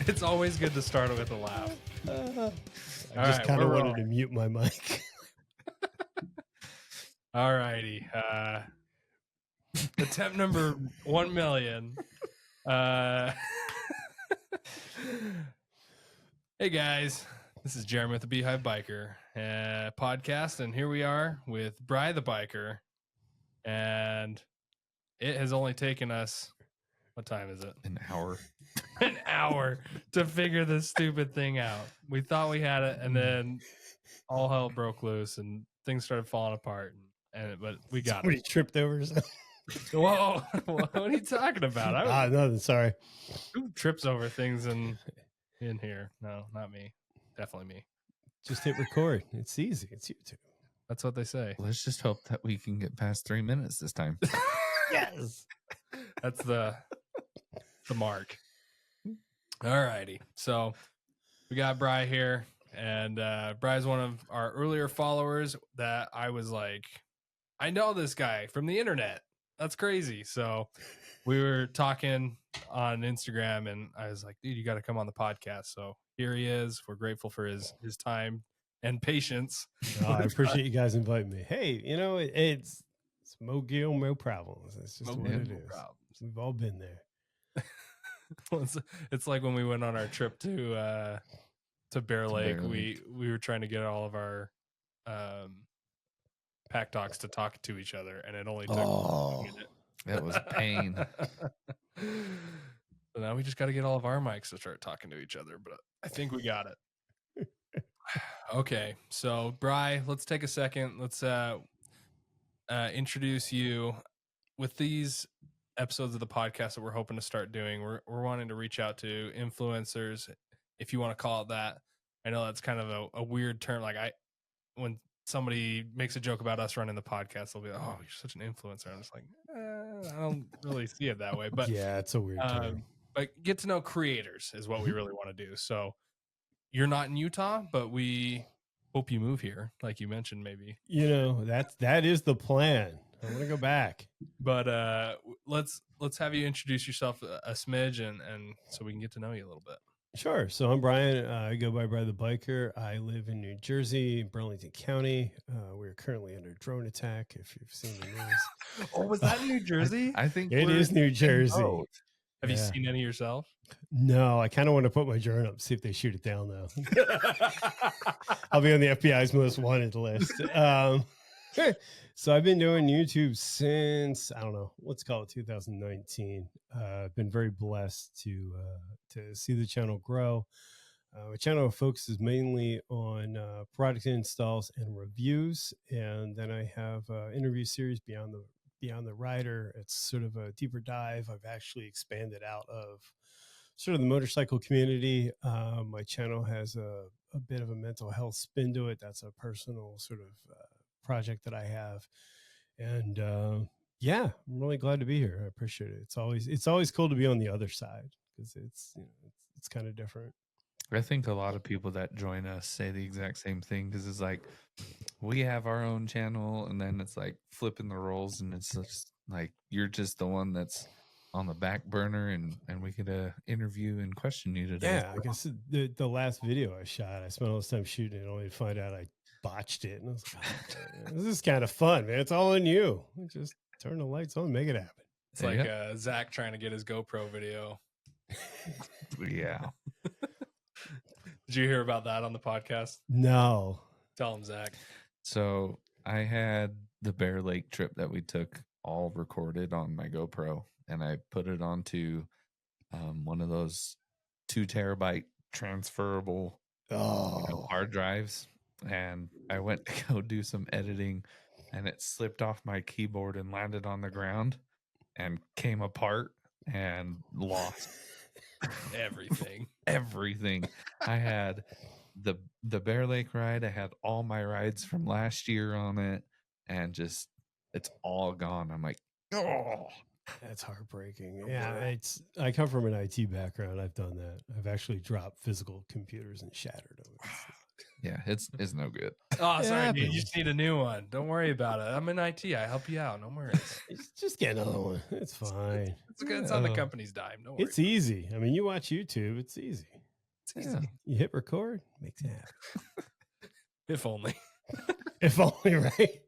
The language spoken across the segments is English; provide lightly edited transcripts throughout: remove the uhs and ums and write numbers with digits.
It's always good to start with a laugh. I just kind of wanted to mute my mic. All righty. Attempt number 1 million. Hey guys, this is Jeremy with the Beehive Biker Podcast, and here we are with Bry the Biker, and it has only taken us, what time is it? An hour. An hour to figure this stupid thing out. We thought we had it, and then all hell broke loose, and things started falling apart. But we got Somebody tripped over something. Whoa! What are you talking about? Nothing. Sorry. Who trips over things in here? No, not me. Definitely me. Just hit record. It's easy. It's YouTube. That's what they say. Let's just hope that we can get past 3 minutes this time. Yes. That's the mark. All righty. So we got Bry here, and Bry's one of our earlier followers that I was like, I know this guy from the internet. That's crazy. So we were talking on Instagram, and I was like, dude, you got to come on the podcast. So here he is. We're grateful for his time and patience. I appreciate you guys inviting me. Hey, it's Mo Gil, Mo problems. It's just what it is. Problems. We've all been there. It's like when we went on our trip to Bear Lake. We were trying to get all of our pack dogs to talk to each other, and it only took a minute. That was pain. So now we just got to get all of our mics to start talking to each other, but I think we got it. Okay, so Bry, let's take a second. Let's introduce you. With these episodes of the podcast that we're hoping to start doing, we're wanting to reach out to influencers, if you want to call it that. I know that's kind of a weird term. Like when somebody makes a joke about us running the podcast, they'll be like, "Oh, you're such an influencer." I'm just like, I don't really see it that way. But yeah, it's a weird term. But get to know creators is what we really want to do. So you're not in Utah, but we hope you move here, like you mentioned, maybe. That is the plan. I want to go back. But let's have you introduce yourself a smidge, and so we can get to know you a little bit. Sure. So I'm Brian. I go by Bry the Biker. I live in New Jersey, Burlington County. We're currently under drone attack, if you've seen the news. Oh, was that New Jersey? I think it is New Jersey. Have you seen any yourself? No, I kind of want to put my drone up, see if they shoot it down, though. I'll be on the FBI's most wanted list. So I've been doing YouTube since, I don't know, let's call it 2019. I've been very blessed to see the channel grow. My channel focuses mainly on product installs and reviews. And then I have an interview series Beyond the Rider. It's sort of a deeper dive. I've actually expanded out of sort of the motorcycle community. My channel has a bit of a mental health spin to it. That's a personal sort of project that I have. And I'm really glad to be here. I appreciate it. It's always cool to be on the other side, because it's kind of different. I think a lot of people that join us say the exact same thing, because it's like we have our own channel, and then it's like flipping the roles, and it's just like you're just the one that's on the back burner, and we get to interview and question you today. Yeah, I guess the last video I shot, I spent all this time shooting it, only to find out I botched it, and I was like, oh, this is kind of fun, man. It's all on you. Just turn the lights on, make it happen. It's like Zach trying to get his GoPro video. Yeah. Did you hear about that on the podcast? No. Tell him, Zach. So I had the Bear Lake trip that we took all recorded on my GoPro, and I put it onto one of those 2 terabyte transferable hard drives. And I went to go do some editing, and it slipped off my keyboard and landed on the ground and came apart and lost everything. I had the Bear Lake ride. I had all my rides from last year on it, and just it's all gone. I'm like, oh, that's heartbreaking. Yeah, I come from an IT background. I've done that. I've actually dropped physical computers and shattered them. Yeah, it's no good. Oh, sorry, dude. You just need a new one. Don't worry about it. I'm in IT. I help you out. No worries. Just get another one. It's fine. It's on the company's dime. No worries. It's easy. I mean, you watch YouTube. It's easy. Yeah. You hit record, makes it happen. If only. If only, right?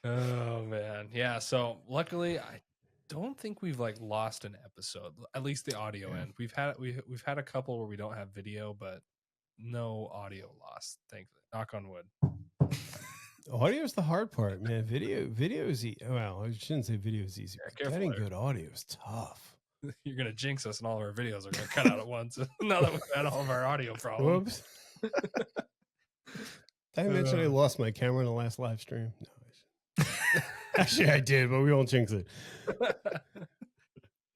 Oh man. Yeah. So luckily I don't think we've like lost an episode, at least the audio Yeah. end. We've had a couple where we don't have video, but no audio loss. Thankfully. Knock on wood. Audio is the hard part, man. Video is well, I shouldn't say video is easy. Yeah, But careful getting there. good audio is tough. You're gonna jinx us and all of our videos are gonna cut out at once now that we've had all of our audio problems. Whoops. Did I mention I lost my camera in the last live stream? No. Actually, I did, but we won't jinx it.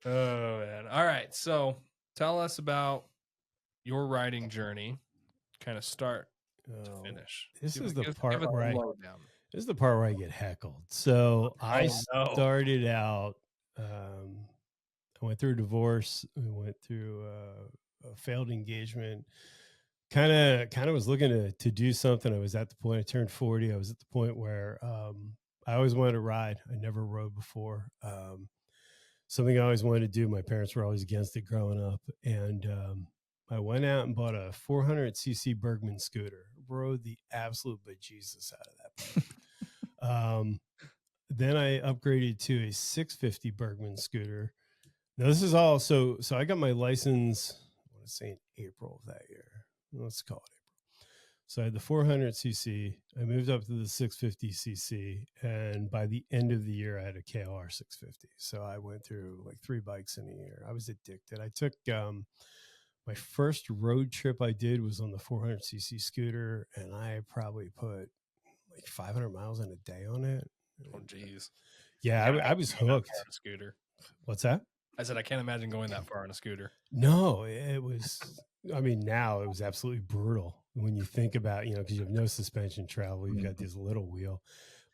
Oh man. All right. So tell us about your riding journey. Kind of start to Oh, finish. this Give is us- the give us part a where I lowdown. This is the part where I get heckled. So I no. started out. I went through a divorce. I went through a failed engagement. Kind of was looking to do something. I was at the point. I turned 40. I was at the point where I always wanted to ride. I never rode before. Something I always wanted to do. My parents were always against it growing up, and I went out and bought a 400cc Bergman scooter. Rode the absolute bejesus out of that bike. Then I upgraded to a 650 Bergman scooter. Now this is all so I got my license, I want to say in April of that year. Let's call it April. So I had the 400cc. I moved up to the 650cc, and by the end of the year I had a KLR 650. So I went through like 3 bikes in a year. I was addicted. I took my first road trip I did was on the 400cc scooter, and I probably put like 500 miles in a day on it. Oh geez. Yeah, I was hooked. On a scooter. What's that? I said I can't imagine going that far on a scooter. No, it was. I mean, now it was absolutely brutal when you think about, because you have no suspension travel. You've got this little wheel.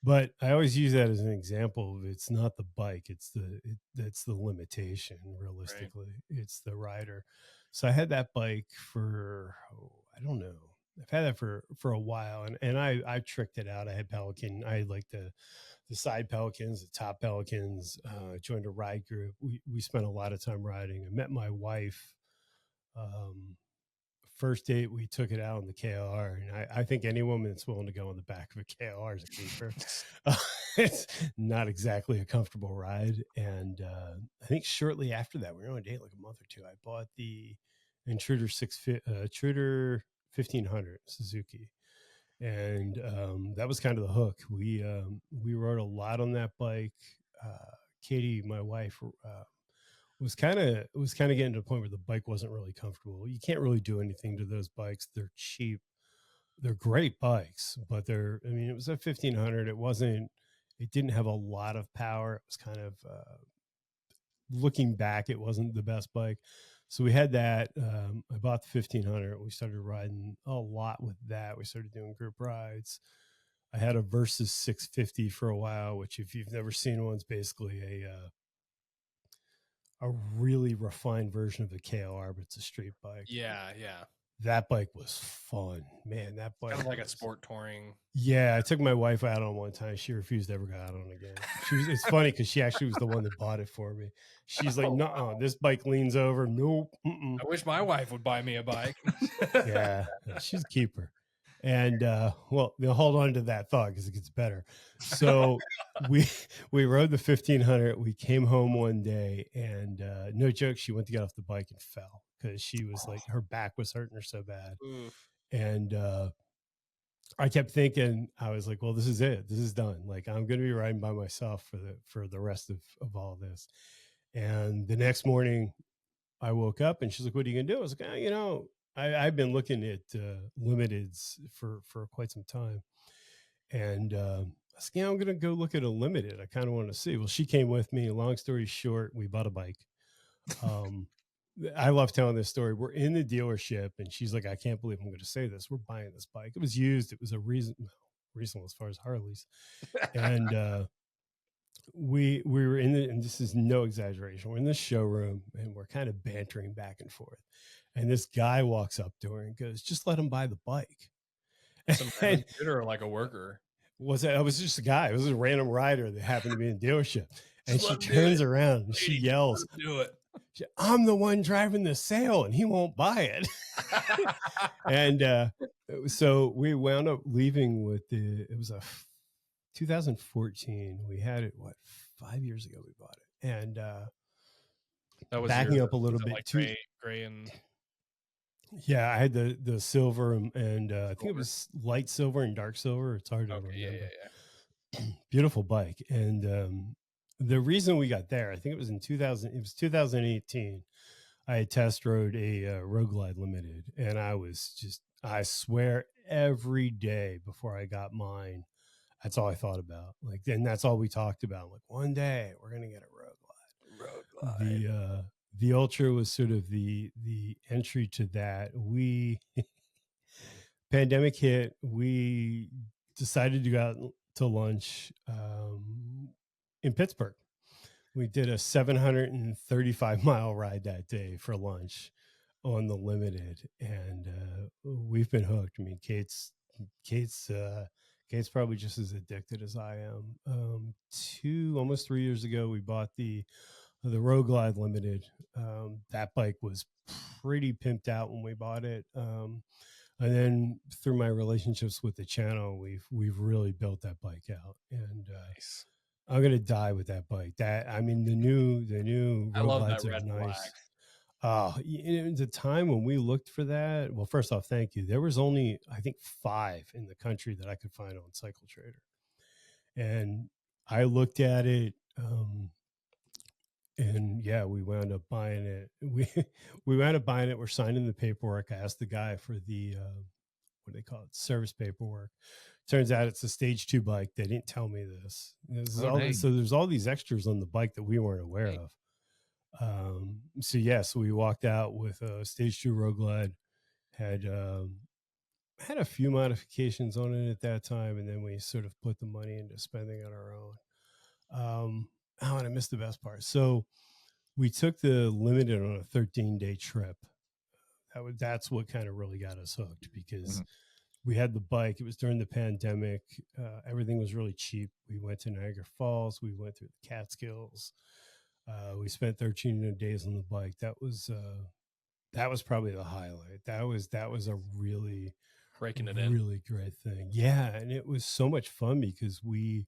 But I always use that as an example of it's not the bike, it's the limitation. Realistically, It's the rider. So I had that bike for I don't know. I've had that for a while, and I tricked it out. I had Pelican. I had like the side Pelicans, the top Pelicans. Joined a ride group. We spent a lot of time riding. I met my wife. First date, we took it out on the KLR, and I think any woman that's willing to go on the back of a KLR is a keeper. It's not exactly a comfortable ride, and I think shortly after that, we were on a date like a month or two. I bought the Intruder 1500 Suzuki, and that was kind of the hook. We rode a lot on that bike. Katie, my wife, was kind of getting to the point where the bike wasn't really comfortable. You can't really do anything to those bikes. They're cheap. They're great bikes, but it was a 1500. It didn't have a lot of power. It was kind of, looking back, it wasn't the best bike. So we had that. I bought the 1500. We started riding a lot with that. We started doing group rides. I had a Versus 650 for a while, which if you've never seen one, is basically a really refined version of the KLR, but it's a street bike. Yeah. That bike was fun, man. That bike Kind of like a sport touring. Yeah, I took my wife out on one time. She refused to ever go out on again. It's funny because she actually was the one that bought it for me. She's like, "No, this bike leans over." Nope. Mm-mm. I wish my wife would buy me a bike. Yeah, she's a keeper. And well, they'll hold on to that thought because it gets better. So we rode the 1500. We came home one day, and no joke, she went to get off the bike and fell because she was like, her back was hurting her so bad. And I kept thinking, I was like, well, this is it. This is done. Like, I'm going to be riding by myself for the rest of all this. And the next morning I woke up and she's like, what are you going to do? I was like, I've been looking at limiteds for quite some time. And I was like, I'm going to go look at a limited. I kind of want to see. Well, she came with me. Long story short, we bought a bike. I love telling this story. We're in the dealership and she's like, I can't believe I'm going to say this. We're buying this bike. It was used. It was a reasonable as far as Harleys. And we were and this is no exaggeration. We're in the showroom and we're kind of bantering back and forth. And this guy walks up to her and goes, just let him buy the bike. Some or like a worker. I was just a guy. It was a random rider that happened to be in the dealership. And she turns around and she yells, do it. I'm the one driving the sale and he won't buy it. And so we wound up leaving with it was a 2014. We had it, 5 years ago we bought it. And That was backing up a little was it bit like too. gray and Yeah, I had the silver and I think it Silver. was light silver and dark silver. It's hard to okay, remember. yeah. Beautiful bike. And the reason we got there, I think it was in 2018. I had test rode a Road Glide Limited, and I swear every day before I got mine, that's all I thought about. Like, and that's all we talked about. Like, one day we're going to get a Road Glide. The Ultra was sort of the entry to that. Pandemic hit, we decided to go out to lunch in Pittsburgh. We did a 735-mile ride that day for lunch on the Limited, and we've been hooked. I mean, Kate's probably just as addicted as I am. Almost 3 years ago, we bought the Road Glide Limited. That bike was pretty pimped out when we bought it. And then through my relationships with the channel, we've really built that bike out, and Nice. I'm gonna die with that bike. The new I Road love Glides that are red and black. nice. The time when we looked for that, well, first off, thank you. There was only, I think, 5 in the country that I could find on Cycle Trader, and I looked at it. And yeah, we wound up buying it. We wound up buying it. We're signing the paperwork. I asked the guy for the what do they call it, service paperwork. Turns out it's a stage 2 bike. They didn't tell me this. So there's all these extras on the bike that we weren't aware of. So we walked out with a stage 2 Road Glide. Had a few modifications on it at that time, and then we sort of put the money into spending on our own. And I missed the best part. So we took the Limited on a 13-day trip. That's what kind of really got us hooked, because we had the bike. It was during the pandemic. Everything was really cheap. We went to Niagara Falls. We went through the Catskills. We spent 13 days on the bike. That was probably the highlight. That was a really Breaking it in. really great thing. Yeah, and it was so much fun because we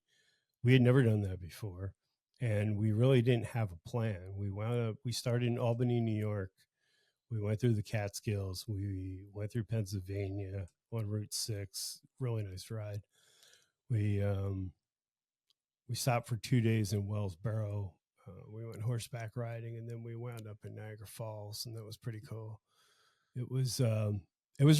had never done that before, and we really didn't have a plan. We started in Albany, New York. We went through the Catskills. We went through Pennsylvania on Route 6. Really nice ride. We stopped for 2 days in Wellsboro. We went horseback riding, and then we wound up in Niagara Falls, and that was pretty cool. It was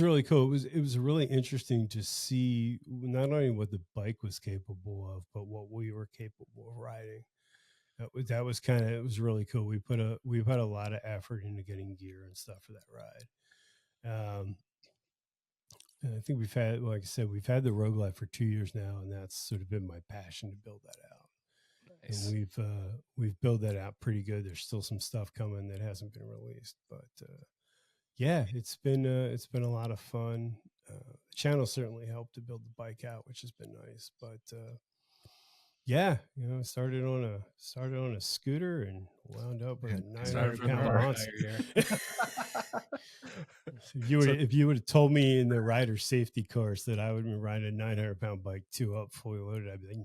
really cool. It was really interesting to see not only what the bike was capable of, but what we were capable of riding. It was really cool. We put a lot of effort into getting gear and stuff for that ride. And I think we've had, like I said, we've had the Road Glide for 2 years now, and that's sort of been my passion to build that out. Nice. And we've built that out pretty good. There's still some stuff coming that hasn't been released, but yeah, it's been a lot of fun. The channel certainly helped to build the bike out, which has been nice. But yeah, started on a scooter and wound up with a 900-pound monster. If you would have told me in the rider safety course that I would be riding a 900-pound bike 2 up fully loaded, I'd be like,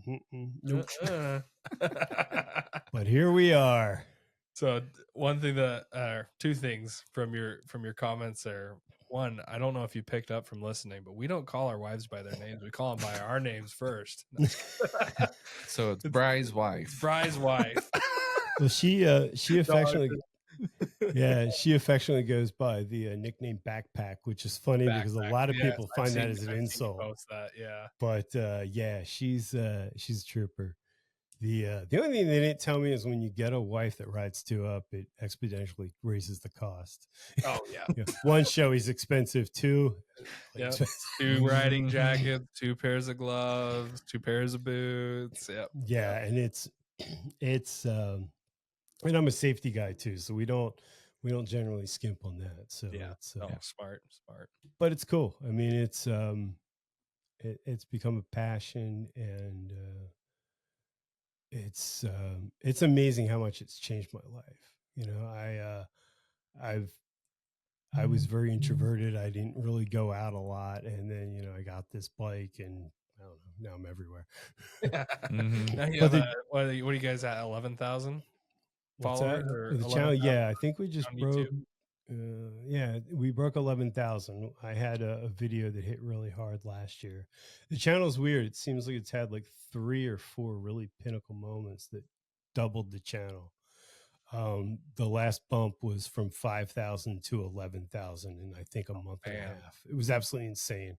nope. But here we are. So one thing two things from your comments there. One, I don't know if you picked up from listening, but we don't call our wives by their names. We call them by our names first. So it's Bry's wife. Bry's wife. Well, she affectionately, she affectionately goes by the nickname Backpack, which is funny because a lot of people find that as an insult. Post that, yeah. But she's a trooper. The only thing they didn't tell me is when you get a wife that rides 2 up, it exponentially raises the cost. Oh yeah. One, Shoei's expensive. 2, yep. 2 riding jackets, 2 pairs of gloves, 2 pairs of boots. Yep. Yeah, and it's and I'm a safety guy too, so we don't generally skimp on that. So yeah, smart. But it's cool. I mean, it's become a passion, and it's amazing how much it's changed my life. You know, I was very introverted. I didn't really go out a lot, and then I got this bike, and I don't know. Now I'm everywhere. Now you But have what are you guys at? 11,000 what's that? followers or The channel? 11,000 Yeah, I think we just on broke. YouTube? Yeah, we broke 11,000. I had a video that hit really hard last year. The channel's weird. It seems like it's had like 3 or 4 really pinnacle moments that doubled the channel. The last bump was from 5,000 to 11,000 in I think a month and a man. half. It was absolutely insane.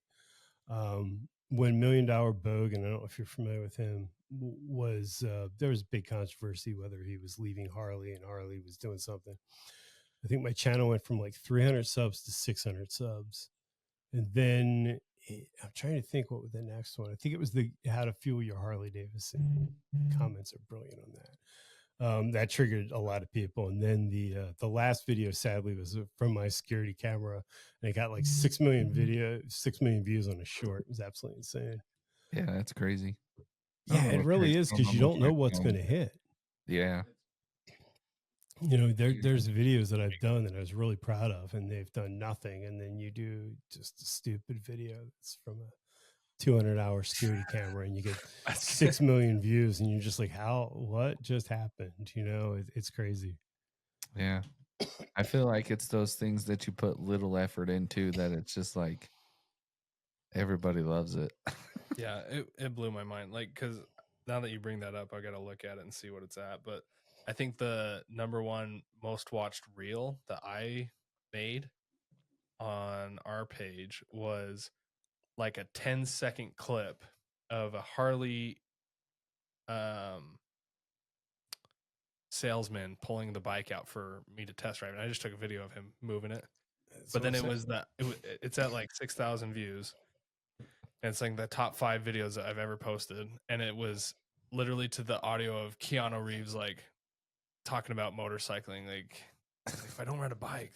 When $1 Million Bogue, and I don't know if you're familiar with him, was there was big controversy whether he was leaving Harley and Harley was doing something. I think my channel went from like 300 subs to 600 subs. And then I'm trying to think what was the next one. I think it was the How to Fuel Your Harley Davidson. Comments are brilliant on that. That triggered a lot of people. And then the last video, sadly, was from my security camera, and it got like 6 million views on a short. It was absolutely insane. Yeah, that's crazy. Yeah, it really is, because you don't know what's going to hit. Yeah. There's videos that I've done that I was really proud of, and they've done nothing. And then you do just a stupid video that's from a 200-hour security camera, and you get 6 million views, and you're just like, what just happened? It's crazy. Yeah. I feel like it's those things that you put little effort into that it's just like everybody loves it. Yeah, it blew my mind. Like, because now that you bring that up, I got to look at it and see what it's at. But I think the #1 most watched reel that I made on our page was like a 10-second clip of a Harley salesman pulling the bike out for me to test drive. And I just took a video of him moving it. But then it's at like 6,000 views. And it's like the top 5 videos that I've ever posted. And it was literally to the audio of Keanu Reeves, like talking about motorcycling. Like if I don't ride a bike,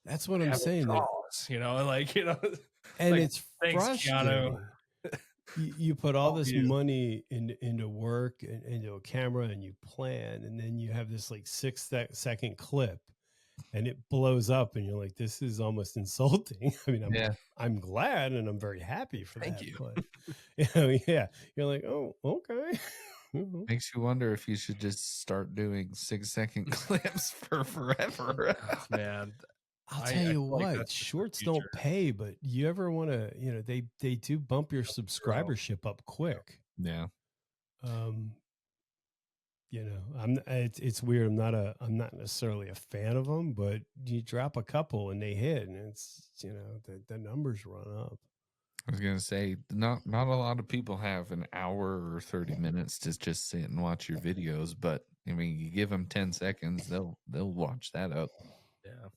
that's what I'm saying. Draws, and like, it's thanks, frustrating. You put all this money into work and into a camera, and you plan, and then you have this like 6-second clip, and it blows up, and you're like, this is almost insulting. I mean, I'm glad, and I'm very happy for that. You. But you're like, oh, okay. Makes you wonder if you should just start doing 6-second clips for forever. Oh, man, I'll tell you what, shorts don't pay, but you ever want to, they do bump your subscribership up quick. Yeah. It's weird. I'm not necessarily a fan of them, but you drop a couple and they hit, and it's, the numbers run up. I was gonna say, not a lot of people have an hour or 30 minutes to just sit and watch your videos, but I mean, you give them 10 seconds, they'll watch that up. Yeah.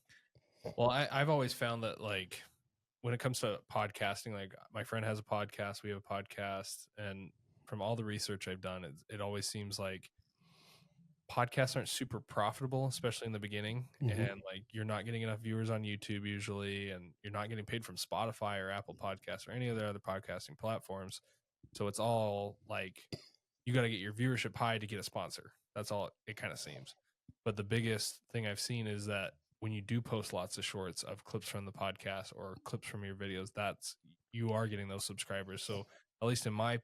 Well, I've always found that, like, when it comes to podcasting, like my friend has a podcast, we have a podcast, and from all the research I've done, it always seems like podcasts aren't super profitable, especially in the beginning. Mm-hmm. And like, you're not getting enough viewers on YouTube usually, and you're not getting paid from Spotify or Apple Podcasts or any of the other podcasting platforms. So it's all like, you got to get your viewership high to get a sponsor. That's all it kind of seems. But the biggest thing I've seen is that when you do post lots of shorts of clips from the podcast or clips from your videos, you are getting those subscribers. So at least in my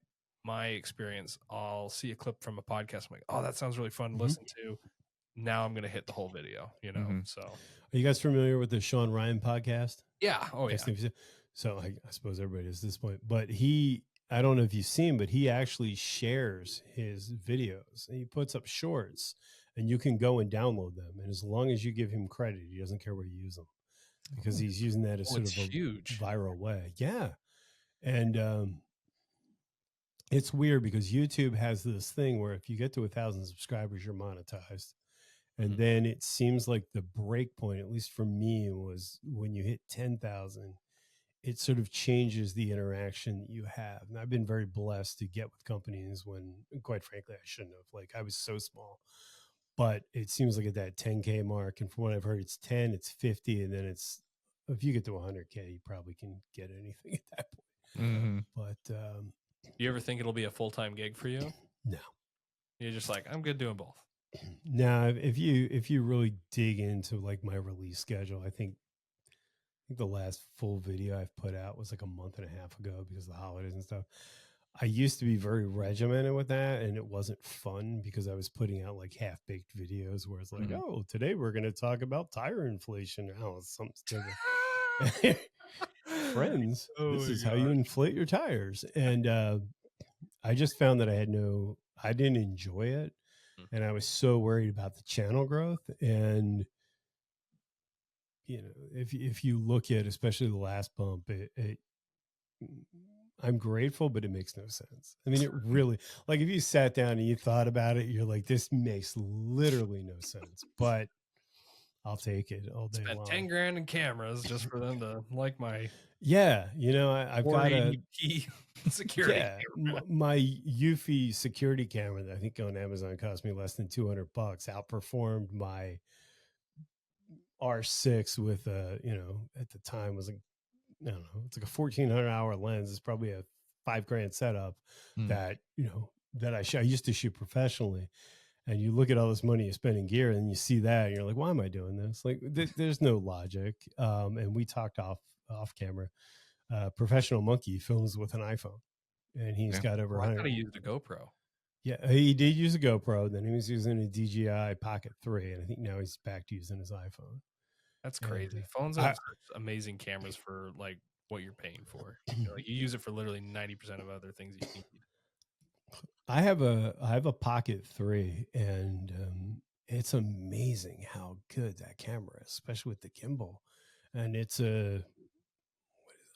experience, I'll see a clip from a podcast. I'm like, oh, that sounds really fun to listen to. Now I'm going to hit the whole video, So are you guys familiar with the Sean Ryan podcast? Yeah. Oh, yeah. So I suppose everybody is at this point, but I don't know if you've seen, but he actually shares his videos, and he puts up shorts, and you can go and download them. And as long as you give him credit, he doesn't care where you use them, because he's using that as sort of a huge viral way. Yeah. And, it's weird because YouTube has this thing where if you get to 1,000 subscribers, you're monetized. And then it seems like the break point, at least for me, was when you hit 10,000, it sort of changes the interaction that you have. And I've been very blessed to get with companies when, quite frankly, I shouldn't have. Like, I was so small. But it seems like at that 10K mark, and from what I've heard, it's 10, it's 50, and then it's, if you get to 100K, you probably can get anything at that point. Mm-hmm. But do you ever think it'll be a full-time gig for you? No. You're just like, I'm good doing both. Now, if you really dig into like my release schedule, I think the last full video I've put out was like a month and a half ago because of the holidays and stuff. I used to be very regimented with that, and it wasn't fun because I was putting out like half baked videos where it's like, Mhm. oh, today we're going to talk about tire inflation. Oh, it's something stupid. Friends, Oh this my is how you gosh. inflate your tires. And I just found that I didn't enjoy it. Mm. And I was so worried about the channel growth. And, if you look at, especially the last bump, I'm grateful, but it makes no sense. I mean, it really, like if you sat down and you thought about it, you're like, this makes literally no sense, but I'll take it all day Spent long. 10 grand in cameras just for them to like my Yeah. I've got a, 480p security camera. my Eufy security camera that I think on Amazon cost me less than $200 outperformed my R6 with at the time was like, I don't know, it's like a 1,400-hour lens. It's probably a $5,000 setup Mm. that, that I used to shoot professionally. And you look at all this money you spend in gear and you see that and you're like, why am I doing this? Like there's no logic. And we talked off camera. Professional monkey films with an iPhone and he's Yeah. got over Well, I 100. thought he used a GoPro. Yeah, he did use a GoPro. Then he was using a DJI Pocket 3. And I think now he's back to using his iPhone. That's And, crazy. Phones I- have such amazing cameras for like what you're paying for. Like you use it for literally 90% of other things you need. I have a Pocket 3 and it's amazing how good that camera is, especially with the gimbal. And it's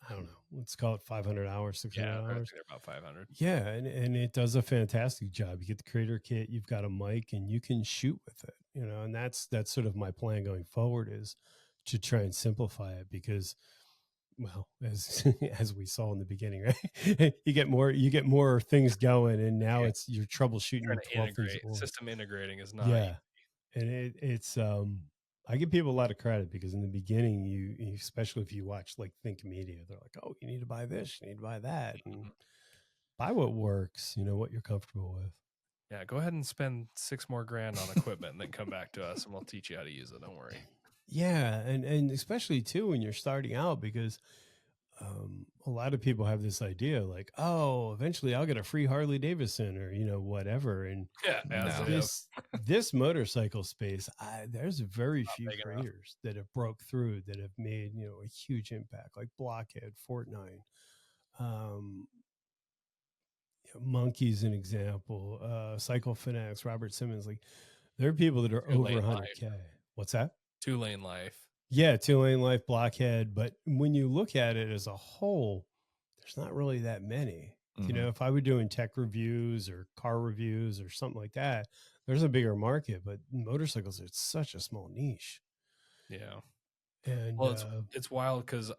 I don't know, let's call it 500 hours, 600 Yeah, hours. they're about 500. Yeah, and it does a fantastic job. You get the creator kit, you've got a mic, and you can shoot with it. And that's sort of my plan going forward is to try and simplify it because, well, as as we saw in the beginning, right? you get more things going, and now Yeah. it's you're troubleshooting Trying to 12 things at integrate. once. System integrating is not Yeah, and it's I give people a lot of credit because in the beginning, especially if you watch like Think Media, they're like, oh, you need to buy this, you need to buy that, and buy what works, what you're comfortable with. Yeah, go ahead and spend $6 more grand on equipment and then come back to us and we'll teach you how to use it. Don't worry. Yeah, and especially too when you're starting out because a lot of people have this idea like, oh, eventually I'll get a free Harley Davidson or whatever, and Yeah, No. this motorcycle space, there's very few big enough. creators that have broke through that have made a huge impact, like Blockhead, Fortnite, Monkey's an example, Cycle Fanatics, Robert Simmons. Like there are people that are over 100K. What's that? 2-lane life. Yeah, 2-lane life, Blockhead. But when you look at it as a whole, there's not really that many. Mhm. If I were doing tech reviews or car reviews or something like that, there's a bigger market. But motorcycles, it's such a small niche. Yeah. And Well, it's wild because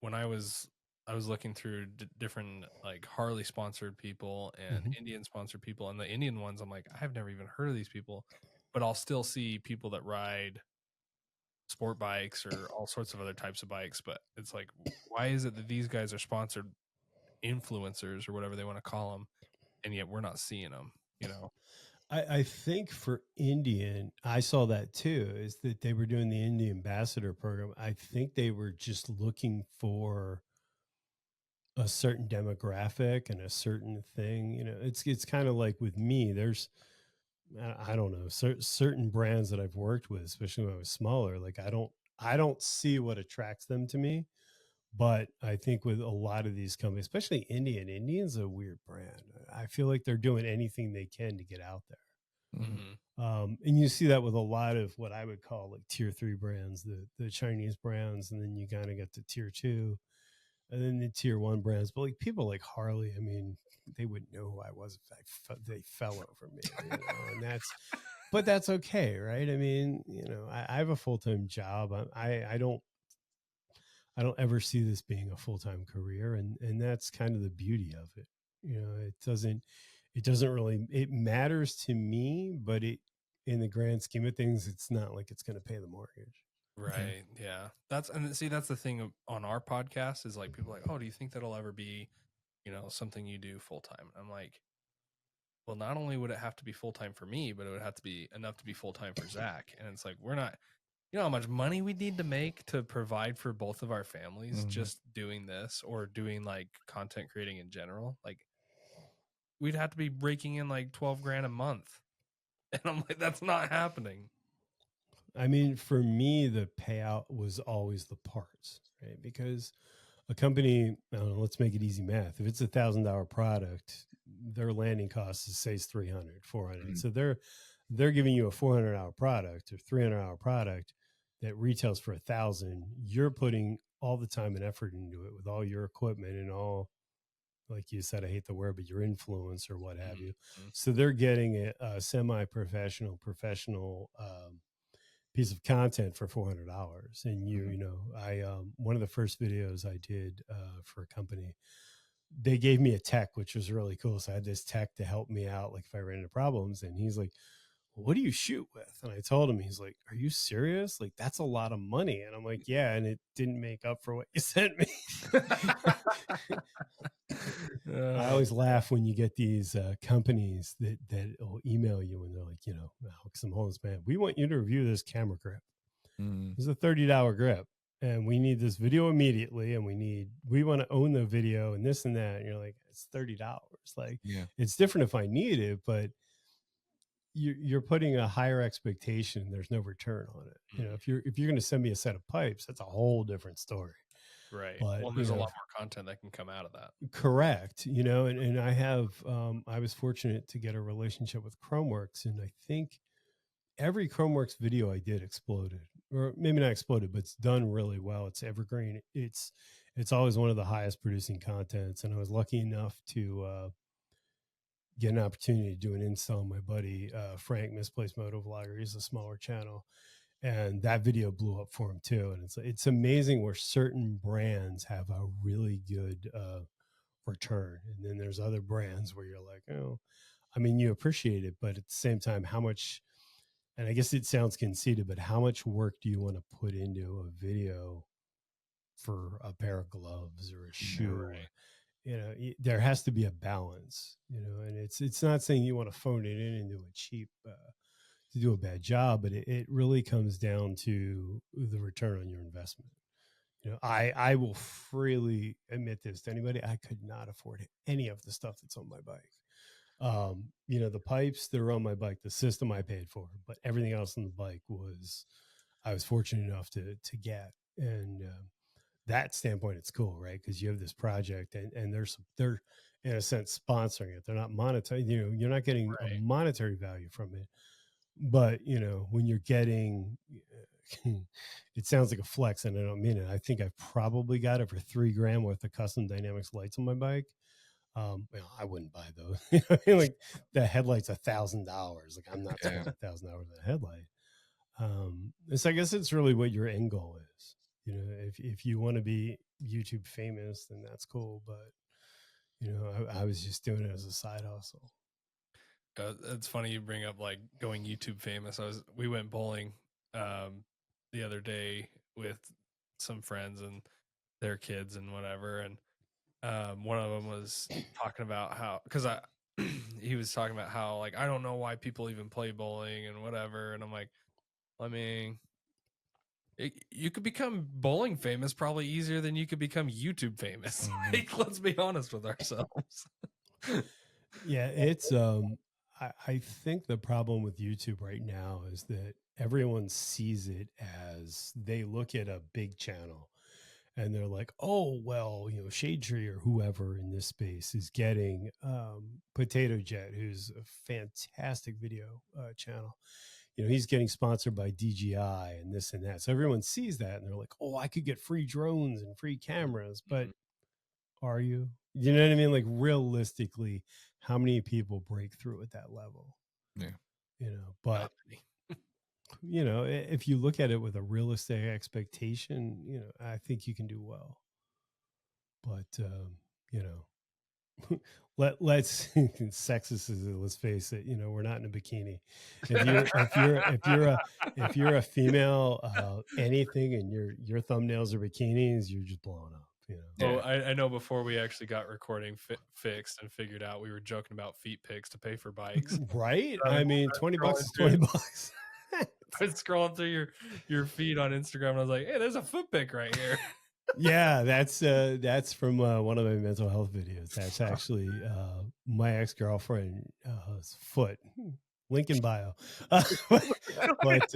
when I was looking through different like Harley sponsored people and Indian sponsored people, and the Indian ones, I'm like, I've never even heard of these people, but I'll still see people that ride sport bikes or all sorts of other types of bikes. But it's like, why is it that these guys are sponsored influencers or whatever they want to call them, and yet we're not seeing them? I think for Indian, I saw that too, is that they were doing the Indian ambassador program. I think they were just looking for a certain demographic and a certain thing. It's kind of like with me, there's, I don't know, certain brands that I've worked with, especially when I was smaller, like I don't see what attracts them to me. But I think with a lot of these companies, especially Indian's a weird brand. I feel like they're doing anything they can to get out there. Mhm. And you see that with a lot of what I would call like tier 3 brands, the Chinese brands, and then you kind of get to tier 2, and then the tier 1 brands. But like people like Harley, I mean, they wouldn't know who I was if they fell over me, and but that's okay, right? I mean, I have a full-time job. I don't ever see this being a full-time career, and that's kind of the beauty of it. It doesn't really, it matters to me, but in the grand scheme of things, it's not like it's going to pay the mortgage. Right. Yeah. That's the thing on our podcast is like people are like, oh, do you think that'll ever be, something you do full time? I'm like, well, not only would it have to be full-time for me, but it would have to be enough to be full-time for Zach. And it's like, we're not, you know how much money we need to make to provide for both of our families just doing this or doing like content creating in general. Like we'd have to be breaking in like 12 grand a month. And I'm like, that's not happening. I mean, for me, the payout was always the parts, right? Because a company, I don't know, let's make it easy math. If it's $1,000 product, their landing cost is say it's 300, 400. So they're giving you a $400 product or $300 product that retails for 1,000. You're putting all the time and effort into it with all your equipment and all, like you said, I hate the word, but your influence or what have you. So they're getting a semi-professional, professional piece of content for $400. And you know, I one of the first videos I did for a company, they gave me a tech, which was really cool. So I had this tech to help me out, like if I ran into problems. And he's like, well, what do you shoot with? And I told him, he's like, are you serious? Like, that's a lot of money. And I'm like, yeah. And it didn't make up for what you sent me. I always laugh when you get these companies that will email you and they're like, you know, some homeless man, we want you to review this camera grip. It's a $30 grip and we need this video immediately. And we want to own the video and this and that. And you're like, it's $30. Like, it's different if I need it, but you're putting a higher expectation. There's no return on it. You know, if you're going to send me a set of pipes, that's a whole different story. Right. But, well, there's a lot more content that can come out of that. Correct. You know, and I have, I was fortunate to get a relationship with Chromeworks, and I think every Chromeworks video I did exploded, or maybe not exploded, but it's done really well. It's evergreen. It's always one of the highest producing contents. And I was lucky enough to get an opportunity to do an install on my buddy, Frank, Misplaced Moto Vlogger. He's a smaller channel. And that video blew up for him too. And it's amazing where certain brands have a really good return. And then there's other brands where you're like, oh, I mean, you appreciate it, but at the same time, how much, and I guess it sounds conceited, but how much work do you want to put into a video for a pair of gloves or a shoe? Right. You know, there has to be a balance, you know, and it's not saying you want to phone it in and do a cheap, to do a bad job, but it really comes down to the return on your investment. You know, I will freely admit this to anybody. I could not afford any of the stuff that's on my bike. You know, the pipes that are on my bike, the system I paid for, but everything else on the bike I was fortunate enough to get. And that standpoint, it's cool, right? Because you have this project and they're in a sense sponsoring it. They're not monetary, you know, you're not getting a monetary value from it. But, you know, when you're getting, it sounds like a flex and I don't mean it. I think I've probably got it for $3,000 worth of custom dynamics lights on my bike. Well, I wouldn't buy those. You know, I mean, like the headlight's $1,000. Like I'm not spending $1,000 on a headlight. So I guess it's really what your end goal is. You know, if you want to be YouTube famous, then that's cool. But, you know, I was just doing it as a side hustle. It's funny you bring up like going YouTube famous. We went bowling the other day with some friends and their kids and whatever, and one of them was talking about how, because he was talking about how like I don't know why people even play bowling and whatever, and I'm like, I mean, you could become bowling famous probably easier than you could become YouTube famous. Like, let's be honest with ourselves. Yeah, it's I think the problem with YouTube right now is that everyone sees it as they look at a big channel and they're like, oh, well, you know, Shade Tree or whoever in this space is getting Potato Jet, who's a fantastic video channel. You know, he's getting sponsored by DJI and this and that. So everyone sees that and they're like, oh, I could get free drones and free cameras. But are you? You know what I mean? Like realistically, how many people break through at that level? Yeah. You know, but you know, if you look at it with a realistic expectation, you know, I think you can do well. But you know, let's sexist as it, let's face it, you know, we're not in a bikini. If you're a female anything and your thumbnails are bikinis, you're just blowing up. You know? Well, Yeah. I know before we actually got recording fixed and figured out, we were joking about feet pics to pay for bikes. Right? I I mean, was $20 scrolling is through- $20. I was scrolling through your feed on Instagram and I was like, hey, there's a foot pic right here. Yeah, that's from one of my mental health videos. That's actually my ex-girlfriend's foot. Link in bio. But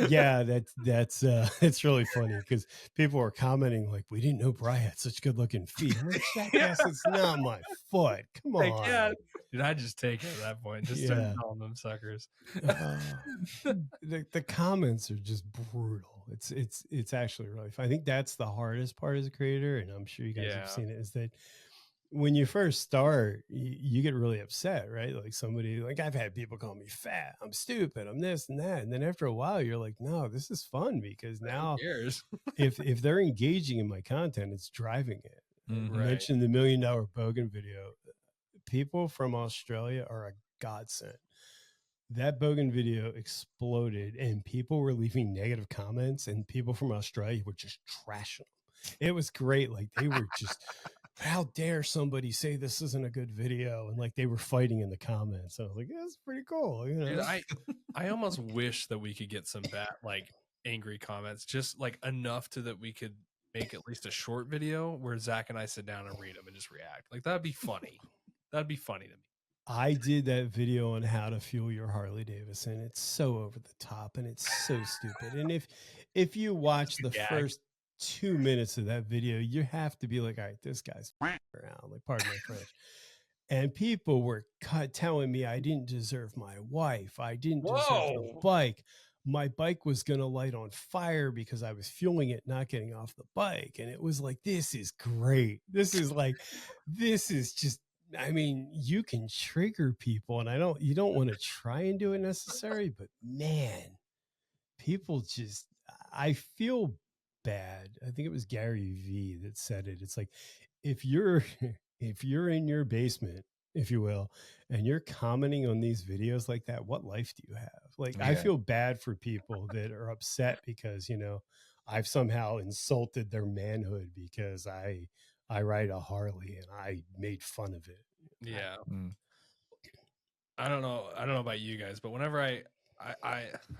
yeah, that's it's really funny because people are commenting like, we didn't know Bry had such good looking feet. I'm like, jackass, it's not my foot. Come Like, on. yeah, dude, I just take it at that point. Just start Yeah. calling them suckers. The comments are just brutal. It's actually really fun. I think that's the hardest part as a creator, and I'm sure you guys have seen it, is that when you first start, you get really upset, right? Like somebody, like I've had people call me fat, I'm stupid, I'm this and that. And then after a while, you're like, no, this is fun because now Who cares? if they're engaging in my content, it's driving it. Mhm. I mentioned the $1 Million Bogan video. People from Australia are a godsend. That Bogan video exploded and people were leaving negative comments and people from Australia were just trashing them. It was great. Like they were just, how dare somebody say this isn't a good video? And like they were fighting in the comments. I was like, that's pretty cool. You know? Dude, I almost wish that we could get some bad, like angry comments, just like enough to that we could make at least a short video where Zach and I sit down and read them and just react. Like that'd be funny. That'd be funny to me. I did that video on how to fuel your Harley Davidson. It's so over the top and it's so stupid. And if you watch the first 2 minutes of that video, you have to be like, all right, this guy's around, like, pardon my French. And people were telling me I didn't deserve my wife. I didn't deserve the bike. My bike was going to light on fire because I was fueling it, not getting off the bike. And it was like, this is great. This is just, I mean, you can trigger people, and you don't want to try and do it necessarily, but man, people just, I feel bad. I think it was Gary V that said it. It's like, if you're in your basement, if you will, and you're commenting on these videos like that, what life do you have? Like, I feel bad for people that are upset because, you know, I've somehow insulted their manhood because I ride a Harley and I made fun of it. Yeah. I don't know about you guys, but whenever I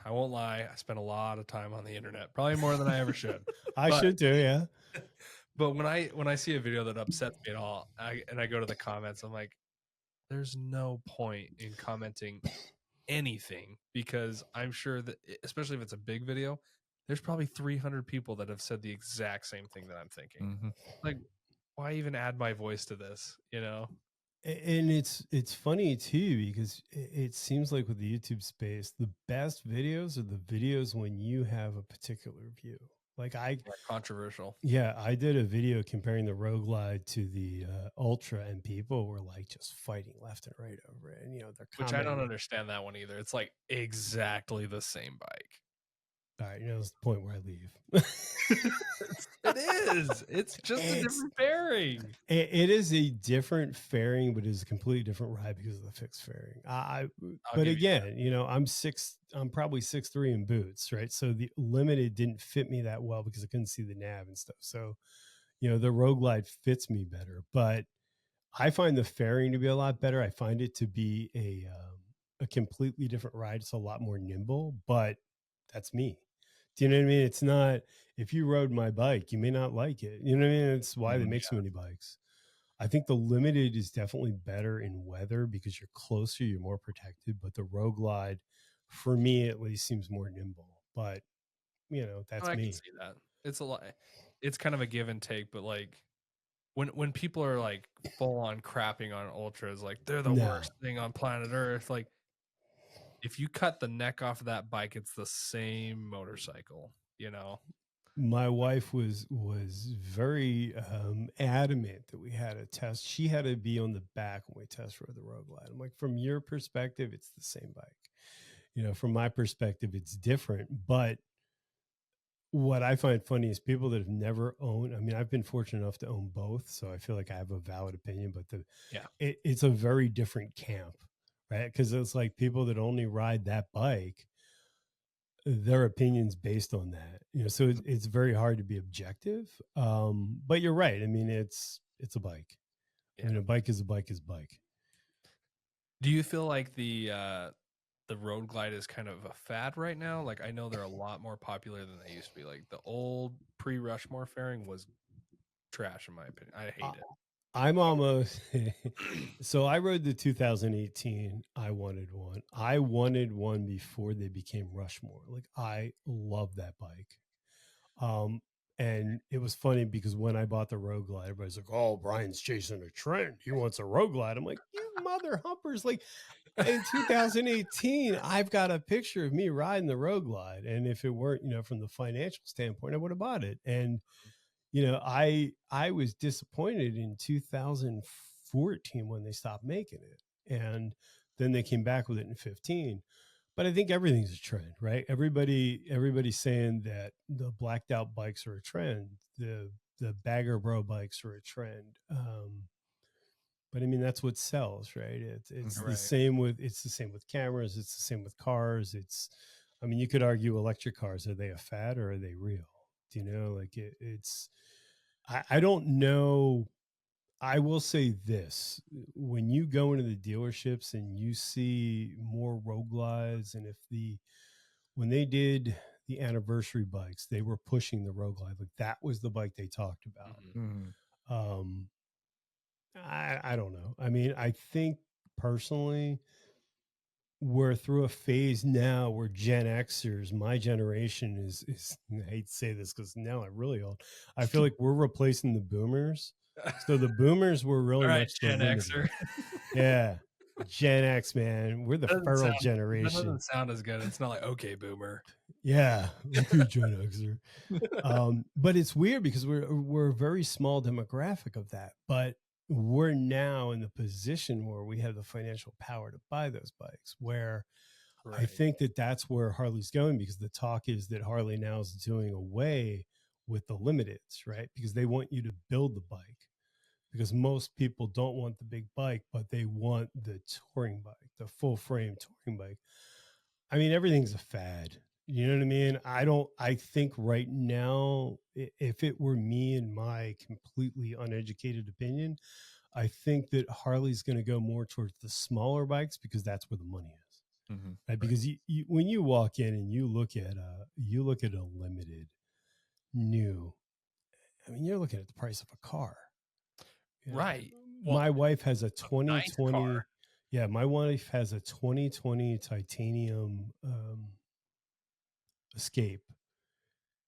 won't lie, I spend a lot of time on the internet, probably more than I ever should. I should too, yeah. But when I see a video that upsets me at all, and I go to the comments, I'm like, there's no point in commenting anything, because I'm sure that, especially if it's a big video, there's probably 300 people that have said the exact same thing that I'm thinking. Like, why even add my voice to this, you know? And it's funny too, because it seems like with the YouTube space, the best videos are the videos when you have a particular view. Like controversial. Yeah, I did a video comparing the Rogue Glide to the Ultra, and people were like just fighting left and right over it. And you know, they're which I don't understand that one either. It's like exactly the same bike. All right, you know, it's the point where I leave. It is. It's just a different fairing. It is a different fairing, but it's a completely different ride because of the fixed fairing. But again, you know, I'm probably 6'3" in boots, right? So the Limited didn't fit me that well because I couldn't see the nav and stuff. So, you know, the Rogue Glide fits me better, but I find the fairing to be a lot better. I find it to be a completely different ride. It's a lot more nimble, but that's me. Do you know what I mean? It's not, if you rode my bike, you may not like it. You know what I mean? It's why they make so many bikes. I think the Limited is definitely better in weather because you're closer, you're more protected. But the Rogue Glide, for me at least, seems more nimble. But, you know, that's me. I can see that. It's a lot. It's kind of a give and take. But like when people are like full on crapping on ultras, like they're the worst thing on planet Earth. Like, if you cut the neck off of that bike, it's the same motorcycle, you know? My wife was very adamant that we had a test. She had to be on the back when we test rode the Rogue Glide. I'm like, from your perspective, it's the same bike. You know, from my perspective, it's different. But what I find funny is people that have never owned, I mean, I've been fortunate enough to own both, so I feel like I have a valid opinion, but it's a very different camp. Right. Because it's like people that only ride that bike, their opinions based on that. So it's very hard to be objective. But you're right. I mean, it's a bike. Yeah. I mean, a bike is a bike is a bike. Do you feel like the Road Glide is kind of a fad right now? Like, I know they're a lot more popular than they used to be. Like the old pre-Rushmore fairing was trash in my opinion. I hate it. I'm almost so I rode the 2018. I wanted one. I wanted one before they became Rushmore. Like, I love that bike. And it was funny because when I bought the Road Glide, everybody's like, "Oh, Brian's chasing a trend. He wants a Road Glide." I'm like, "You mother humpers!" Like, in 2018, I've got a picture of me riding the Road Glide, and if it weren't, from the financial standpoint, I would have bought it. And I was disappointed in 2014 when they stopped making it, and then they came back with it in 15. But I think everything's a trend, right? Everybody's saying that the blacked out bikes are a trend, the bagger bro bikes are a trend. But I mean, that's what sells, right? It's Right. the same with cameras. It's the same with cars. I mean, you could argue electric cars, are they a fad or are they real? Do you know? Like I don't know. I will say this: when you go into the dealerships and you see more Road Glides, and when they did the anniversary bikes, they were pushing the Road Glide. Like, that was the bike they talked about. Mhm. I don't know. I mean, I think personally, we're through a phase now where Gen Xers, my generation is I hate to say this because now I'm really old. I feel like we're replacing the boomers. So the boomers were really All right, much the Gen limited. Xer. Yeah. Gen X, man. We're the feral That generation. doesn't sound as good. It's not like, okay, boomer. Yeah. Okay, Gen Xer. But it's weird because we're a very small demographic of that. But we're now in the position where we have the financial power to buy those bikes, where I think that's where Harley's going, because the talk is that Harley now is doing away with the limiteds, right? Because they want you to build the bike, because most people don't want the big bike, but they want the touring bike, the full frame touring bike. I mean, everything's a fad. You know what I mean? I think right now, if it were me, in my completely uneducated opinion, I think that Harley's going to go more towards the smaller bikes, because that's where the money is. Mhm. Right? Because when you walk in and you look at a limited new, I mean, you're looking at the price of a car. Right. My wife has a nice 2020. car. Yeah, my wife has a 2020 titanium Escape,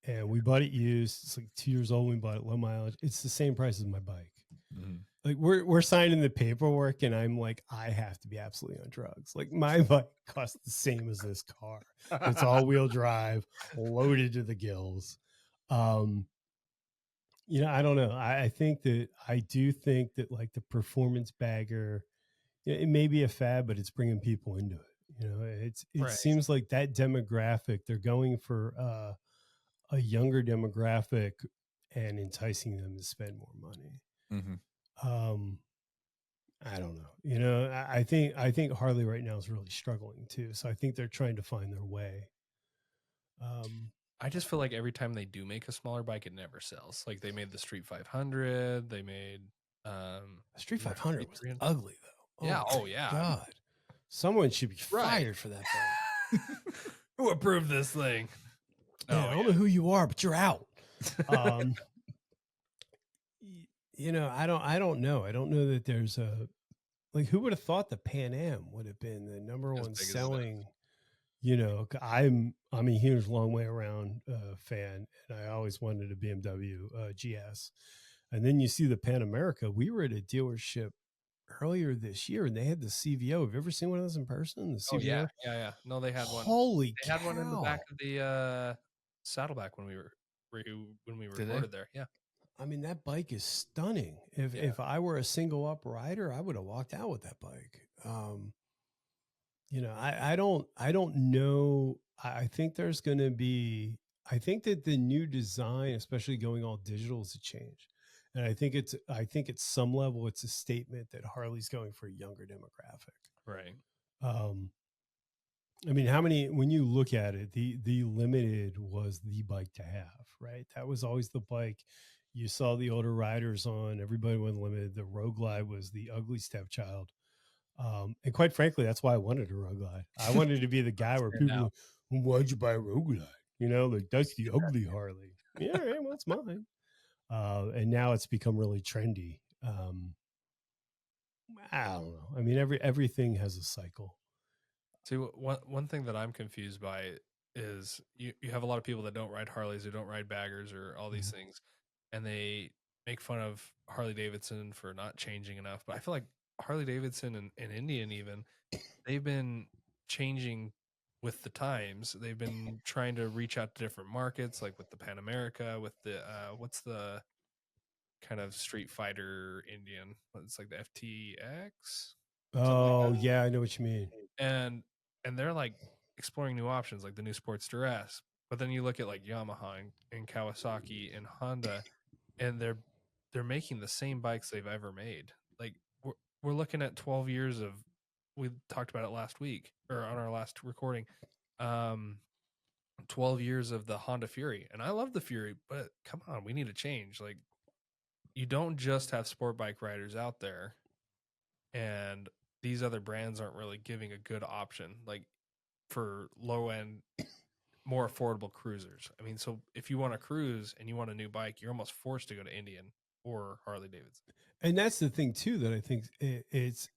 and we bought it used. It's like 2 years old. We bought it low mileage. It's the same price as my bike. Mhm. Like, we're signing the paperwork, and I'm like, I have to be absolutely on drugs. Like, my bike costs the same as this car. It's all-wheel drive, loaded to the gills. I don't know. I do think that, like, the performance bagger, it may be a fad, but it's bringing people into it. It seems like that demographic, they're going for a younger demographic and enticing them to spend more money. Mhm. I don't know. I think Harley right now is really struggling too. So I think they're trying to find their way. I just feel like every time they do make a smaller bike, it never sells. Like, they made the Street 500. They made Street 500 was ugly though. Yeah. Oh yeah. God, someone should be fired for that bike. Who approved this thing? Yeah, I don't know who you are, but you're out. I don't know. I don't know that there's a, like, who would have thought the Pan Am would have been the number one selling? I'm a huge Long Way Around fan, and I always wanted a BMW GS. And then you see the Pan America. We were at a dealership earlier this year, and they had the CVO. Have you ever seen one of those in person? The CVO? Yeah. No, they had one. Holy They had one in the back cow. of the Saddleback when we recorded there. Yeah. I mean, that bike is stunning. If I were a single up rider, I would have walked out with that bike. I don't know. I think there's going to be, I think that the new design, especially going all digital, is a change. And I think at some level, it's a statement that Harley's going for a younger demographic. Right. I mean, when you look at it, the limited was the bike to have, right? That was always the bike you saw the older riders on. Everybody went limited. The Road Glide was the ugly stepchild. And quite frankly, that's why I wanted a Road Glide. I wanted to be the guy where Stand people, out. "Well, why'd you buy a Road Glide? You know, like that's the ugly Harley. Yeah, all right, well, it's mine. And now it's become really trendy. I don't know. I mean, everything has a cycle. See, one thing that I'm confused by is you have a lot of people that don't ride Harleys or don't ride baggers or all these Mhm. things, and they make fun of Harley Davidson for not changing enough. But I feel like Harley Davidson and Indian even, they've been changing with the times. They've been trying to reach out to different markets, like with the Pan America, with the what's the kind of Street Fighter Indian? It's like the FTX, something like Oh, that. yeah, I know what you mean. And they're like exploring new options, like the new Sportster S. But then you look at like Yamaha and Kawasaki and Honda, and they're making the same bikes they've ever made. Like we're looking at 12 years of, we talked about it last week or on our last recording. 12 years of the Honda Fury, and I love the Fury, but come on, we need a change. Like, you don't just have sport bike riders out there, and these other brands aren't really giving a good option like for low end, more affordable cruisers. I mean, so if you want to cruise and you want a new bike, you're almost forced to go to Indian or Harley Davidson. And that's the thing too that I think it's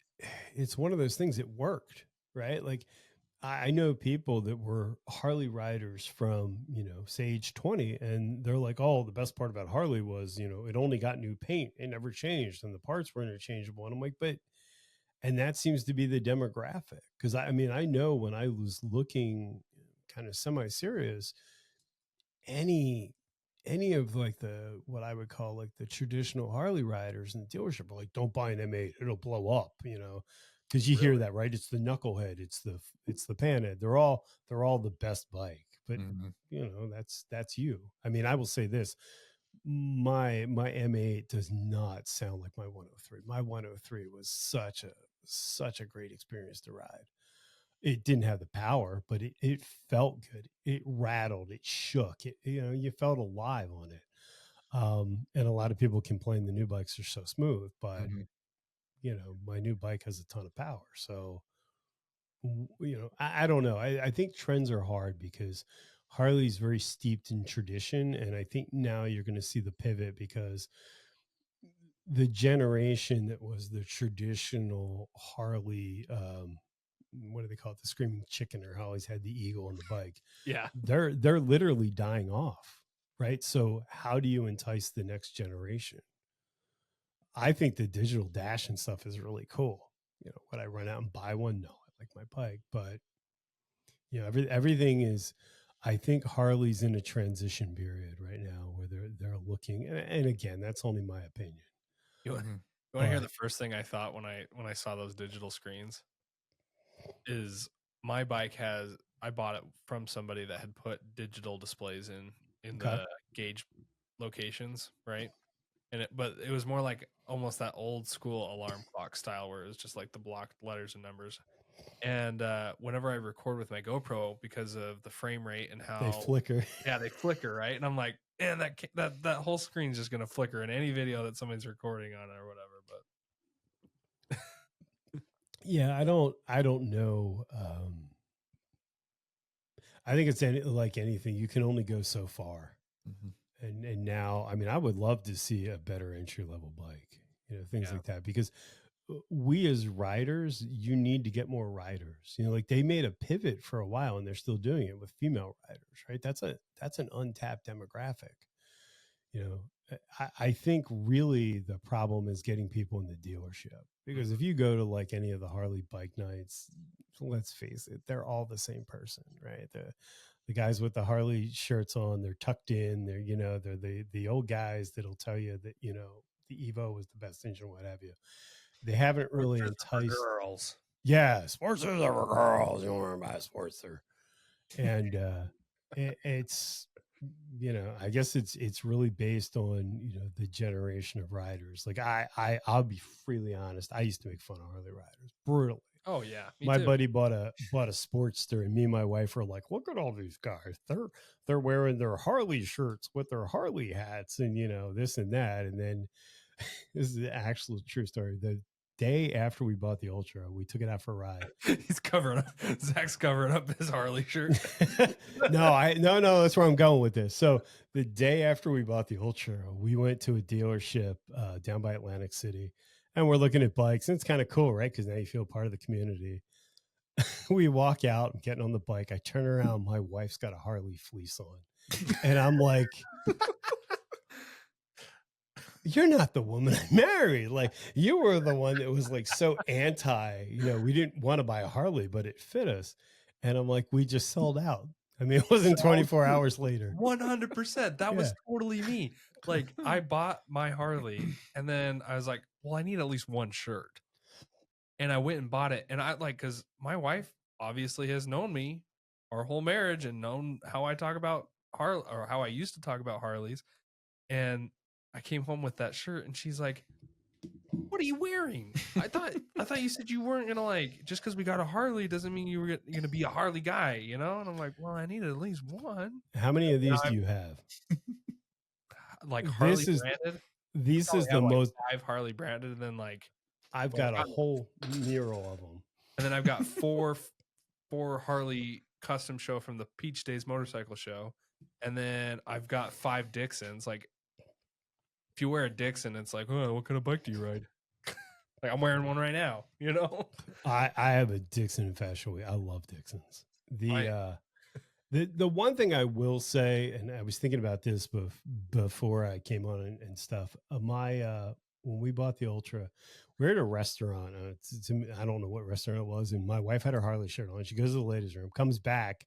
one of those things that worked, right? Like I know people that were Harley riders from, say age 20, and they're like, oh, the best part about Harley was, it only got new paint. It never changed and the parts were interchangeable. And I'm like, and that seems to be the demographic. Cause I mean, I know when I was looking kind of semi-serious, any of like the what I would call like the traditional Harley riders in the dealership are like, don't buy an M8, it'll blow up, because you hear Really? that, right? It's the knucklehead, it's the panhead. They're all the best bike, but Mhm. that's you. I mean, I will say this: my M8 does not sound like my 103. My 103 was such a great experience to ride. It didn't have the power, but it felt good. It rattled, it shook, you felt alive on it. And a lot of people complain the new bikes are so smooth, but Mhm. my new bike has a ton of power. So, I don't know. I think trends are hard because Harley's very steeped in tradition. And I think now you're going to see the pivot because the generation that was the traditional Harley, what do they call it? The screaming chicken, or always had the eagle on the bike. Yeah. They're literally dying off, right? So how do you entice the next generation? I think the digital dash and stuff is really cool. Would I run out and buy one? No, I like my bike, but everything is. I think Harley's in a transition period right now where they're looking, and again, that's only my opinion. You, Mhm. you want to hear the But first thing I thought when I saw those digital screens? Is my bike has, I bought it from somebody that had put digital displays in okay, the gauge locations, right? But it was more like almost that old school alarm clock style where it was just like the blocked letters and numbers. And whenever I record with my GoPro, because of the frame rate and they how, flicker. yeah, they flicker, right? And I'm like, man, that whole screen's just gonna flicker in any video that somebody's recording on or whatever. But Yeah, I don't know. I think it's like anything. You can only go so far. Mhm. And now, I mean, I would love to see a better entry level bike, things yeah, like that, because we as riders, you need to get more riders. Like they made a pivot for a while and they're still doing it with female riders, right? That's an untapped demographic. you know I think really the problem is getting people in the dealership, because if mhm. you go to like any of the Harley bike nights, let's face it, they're all the same person, right? The guys with the Harley shirts on, they're tucked in, they're the old guys that'll tell you that the Evo was the best engine, what have you. They haven't really Sportsters are for enticed. girls. Yeah, Sportsters are for girls. You want to buy a Sportster. And it's I guess it's really based on the generation of riders. Like I'll be freely honest, I used to make fun of Harley riders brutally. Oh yeah, me My too. buddy bought a Sportster, and me and my wife were like, "Look at all these guys! They're wearing their Harley shirts with their Harley hats, and this and that." And then this is the actual true story. The day after we bought the Ultra, we took it out for a ride. He's covering up. Zach's covering up his Harley shirt. No, that's where I'm going with this. So the day after we bought the Ultra, we went to a dealership down by Atlantic City, and we're looking at bikes, and it's kind of cool, right? Because now you feel part of the community. We walk out, I'm getting on the bike. I turn around, my wife's got a Harley fleece on, and I'm like, "You're not the woman I married. Like, you were the one that was like so anti. We didn't want to buy a Harley, but it fit us." And I'm like, "We just sold out. I mean, it wasn't 24 hours later." 100%. That was totally me. Like, I bought my Harley, and then I was like, well, I need at least one shirt. And I went and bought it. And because my wife obviously has known me our whole marriage and known how I talk about Harley, or how I used to talk about Harleys. And I came home with that shirt, and she's like, "What are you wearing? I thought you said you weren't gonna just because we got a Harley doesn't mean you were gonna be a Harley guy, And I'm like, well, I needed at least one. How many of these do you have? Like Harley branded. This is the most 5 Harley branded, and then I've got a whole mural of them. And then I've got four Harley custom show from the Peach Days motorcycle show, and then I've got 5 Dixons. Like, if you wear a Dixon, it's like, oh, what kind of bike do you ride? Like, I'm wearing one right now, I have a Dixon Infatuate. I love Dixons. The one thing I will say, and I was thinking about this before I came on and stuff. When we bought the Ultra, we're at a restaurant. I don't know what restaurant it was, and my wife had her Harley shirt on. She goes to the ladies' room, comes back,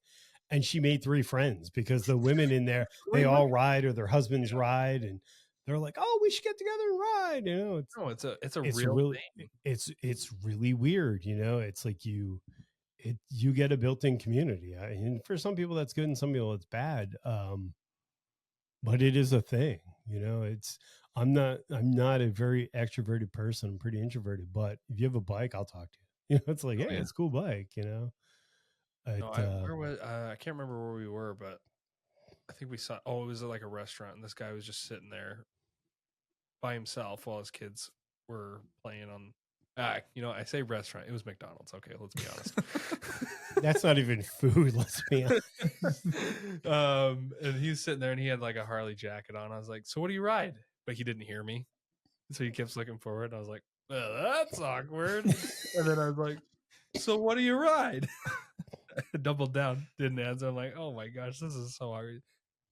and she made 3 friends because the women in there, they all ride, or their husbands ride, and they're like, "Oh, we should get together and ride." It's a real thing. It's really weird, It's like you get a built-in community, and for some people that's good, and some people it's bad. But it is a thing, I'm not a very extroverted person. I'm pretty introverted, but if you have a bike, I'll talk to you. It's like, hey, it's a cool bike, I can't remember where we were, but I think we saw. Oh, it was like a restaurant, and this guy was just sitting there by himself while his kids were playing on. I say restaurant. It was McDonald's. Okay, let's be honest. That's not even food. Let's be honest. And he was sitting there, and he had like a Harley jacket on. I was like, "So what do you ride?" But he didn't hear me, so he kept looking forward. I was like, "That's awkward." And then I was like, "So what do you ride?" I doubled down, didn't answer. I'm like, "Oh my gosh, this is so awkward."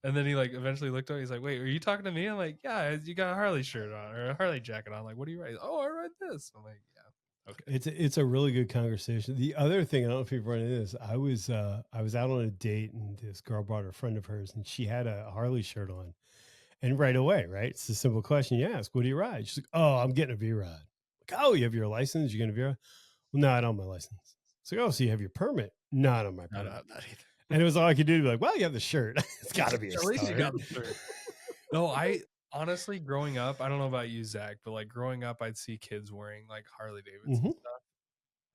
And then he eventually looked over. He's like, "Wait, are you talking to me?" I'm like, "Yeah, you got a Harley shirt on or a Harley jacket on." I'm like, "What do you ride?" "Oh, I ride this." I'm like, "Yeah, okay." It's a really good conversation. The other thing, I don't know if you've run into this. I was out on a date, and this girl brought a friend of hers, and she had a Harley shirt on. And right away, right? It's a simple question you ask. "What do you ride?" She's like, "Oh, I'm getting a V-Rod." Like, "Oh, you have your license? You're getting a V-Rod?" "Well, no, I don't have my license." It's like, "Oh, so you have your permit?" "No, I don't have my permit." I don't have that either. And it was all I could do to be like, "Well, you have the shirt. It's got to be a At least you start." got the shirt. No, I honestly, growing up, I don't know about you, Zach, but growing up, I'd see kids wearing Harley Davidson stuff.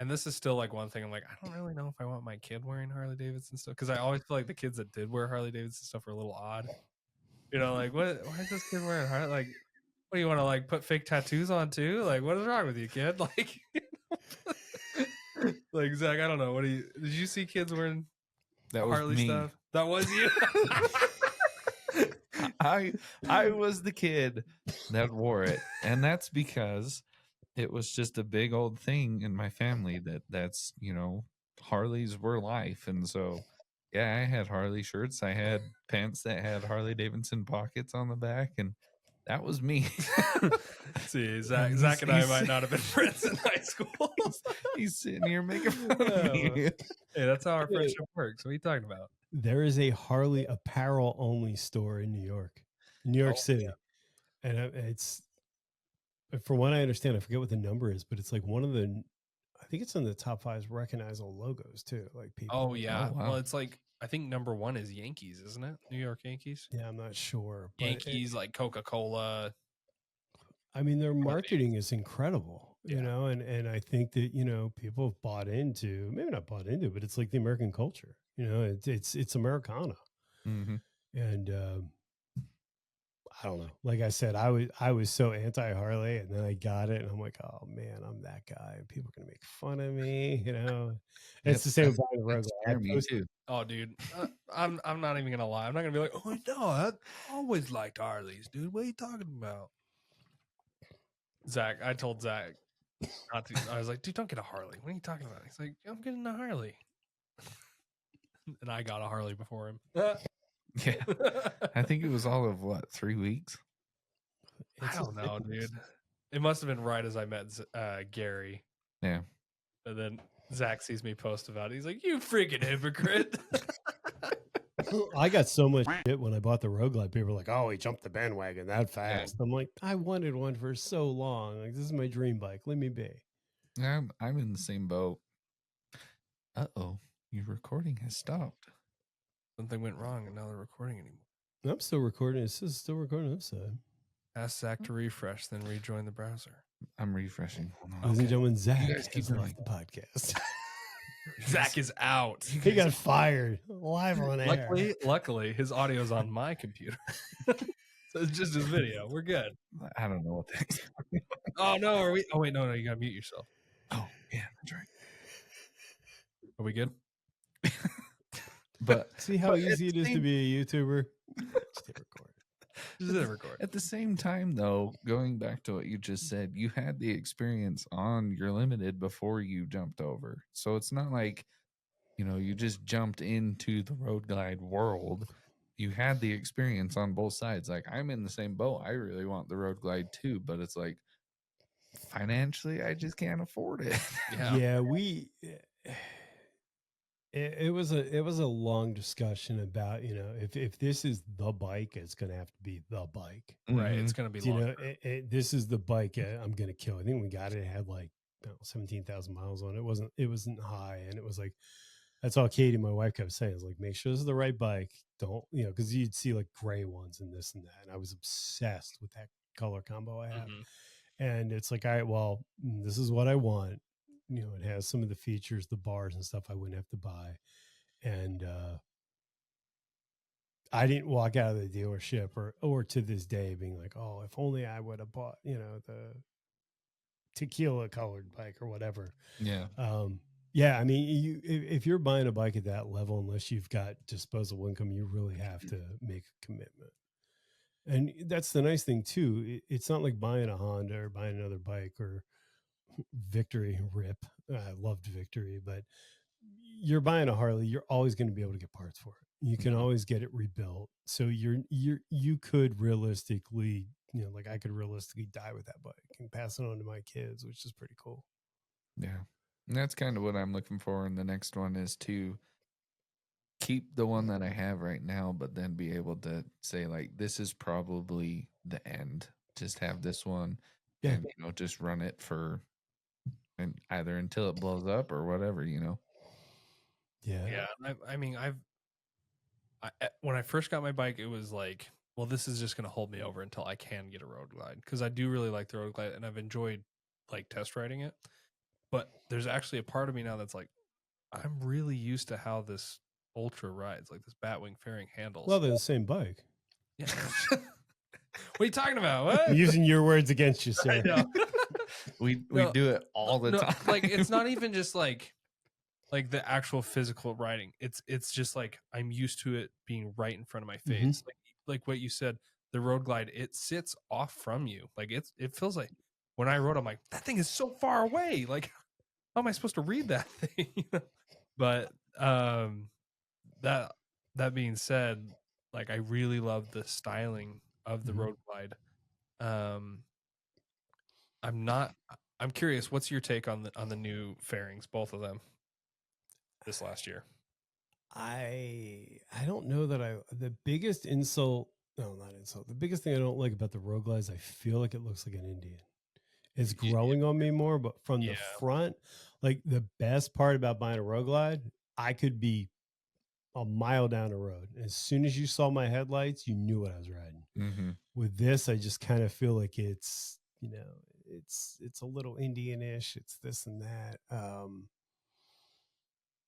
And this is still one thing I'm like, I don't really know if I want my kid wearing Harley Davidson stuff, because I always feel like the kids that did wear Harley Davidson stuff are a little odd. Why is this kid wearing Harley? What do you want to put fake tattoos on too? What is wrong with you, kid? Zach, I don't know. Did you see kids wearing That Harley was me. stuff? That was you. I was the kid that wore it, and that's because it was just a big old thing in my family that's Harleys were life. And so yeah, I had Harley shirts. I had pants that had Harley Davidson pockets on the back, and that was me. See, Zach and I might not have been friends in high school. He's sitting here making fun of me. Hey, that's how our friendship works. What are you talking about? There is a Harley apparel only store in New York City. Yeah. And it's, from what I understand, I forget what the number is, but it's one of the, I think it's in the top 5 recognizable logos too. People. Oh yeah. Oh, wow. Well, it's I think number 1 is Yankees, isn't it? New York Yankees. Yeah, I'm not sure. Yankees, Coca-Cola. I mean, their marketing is incredible. you know, and I think that, you know, people have bought into, maybe not bought into, but it's like the American culture, you know, it's Americana. Mm-hmm. And I don't know. Like I said, I was so anti Harley, and then I got it, and I'm like, oh man, I'm that guy, and people are gonna make fun of me, you know. Yep, It's the same with buying a that's road. me too. Oh, dude, I'm not even gonna lie. I'm not gonna be like, oh no, I always liked Harleys, dude. What are you talking about? Zach, I told Zach not to. I was like, dude, don't get a Harley. What are you talking about? He's like, I'm getting a Harley, and I got a Harley before him. Yeah, I think it was all of what, 3 weeks. I don't know, dude. It must have been right as I met Gary. Yeah. And then Zach sees me post about it. He's like, you freaking hypocrite. I got so much shit when I bought the Road Glide. People were like, oh, he jumped the bandwagon that fast. I'm like, I wanted one for so long. Like, this is my dream bike. Let me be. I'm in the same boat. Uh-oh, your recording has stopped. Something went wrong and now they're recording anymore. I'm still recording. It's still recording this side. Ask Zach to refresh, then rejoin the browser. I'm refreshing. Hold on. Ladies and gentlemen, Zach guys keep has left going. the podcast. Zach is out. He got fired live on air. Luckily, his audio's on my computer. So it's just his video. We're good. I don't know what that. Oh no, are we? Oh wait, no, you gotta mute yourself. Oh yeah, that's right. Are we good? But See how easy it is to be a YouTuber? Just hit record. Just hit record. at the same time, though, going back to what you just said, you had the experience on your limited before you jumped over. So it's not like, you know, you just jumped into the Road Glide world. You had the experience on both sides. Like, I'm in the same boat. I really want the Road Glide too, but it's like financially, I just can't afford it. Yeah, it was a long discussion about, you know, if this is the bike, it's going to have to be the bike, Right, it's gonna be you long. know. This is the bike I'm going to kill. I think we got it. It had like 17,000 miles on it. It wasn't high, and it was like, that's all Katie, my wife, kept saying. Is like, make sure this is the right bike. Don't, you know, because you'd see like gray ones and this and that, and I was obsessed with that color combo I have. And it's like, all right, well, this is what I want. You know, it has some of the features, the bars and stuff I wouldn't have to buy. And I didn't walk out of the dealership or to this day being like, oh, if only I would have bought, you know, the tequila colored bike or whatever. Yeah. Yeah, I mean, if you're buying a bike at that level, unless you've got disposable income, you really have to make a commitment. And that's the nice thing too. It's not like buying a Honda or buying another bike or Victory. Rip. I loved Victory, but you're buying a Harley. You're always going to be able to get parts for it. You can always get it rebuilt. So you could realistically, you know, like I could realistically die with that bike and pass it on to my kids, which is pretty cool. Yeah. And that's kind of what I'm looking for in the next one, is to keep the one that I have right now, but then be able to say, like, this is probably the end. Just have this one, and, you know, just run it for, and either until it blows up or whatever, you know. Yeah. I mean, when I first got my bike, it was like, well, this is just going to hold me over until I can get a Road Glide, because I do really like the Road Glide and I've enjoyed like test riding it. But there's actually a part of me now that's like, I'm really used to how this Ultra rides, like this Batwing fairing handles. Well, they're the same bike. Yeah. What are you talking about? What? I'm using your words against you, sir. I know. We do it all the time. Like, it's not even just like the actual physical riding. It's just like I'm used to it being right in front of my face. Like what you said, the Road Glide, it sits off from you. Like it feels like when I rode, I'm like, that thing is so far away. Like, how am I supposed to read that thing? But that being said, like I really love the styling of the Road Glide. I'm curious, what's your take on the new fairings, both of them, this last year? I don't know that the biggest insult, no, not insult. The biggest thing I don't like about the Road Glide is I feel like it looks like an Indian. It's growing on me more, but from the front, like the best part about buying a Road Glide, I could be a mile down the road. As soon as you saw my headlights, you knew what I was riding. With this, I just kind of feel like it's, you know, it's a little Indian-ish. It's this and that.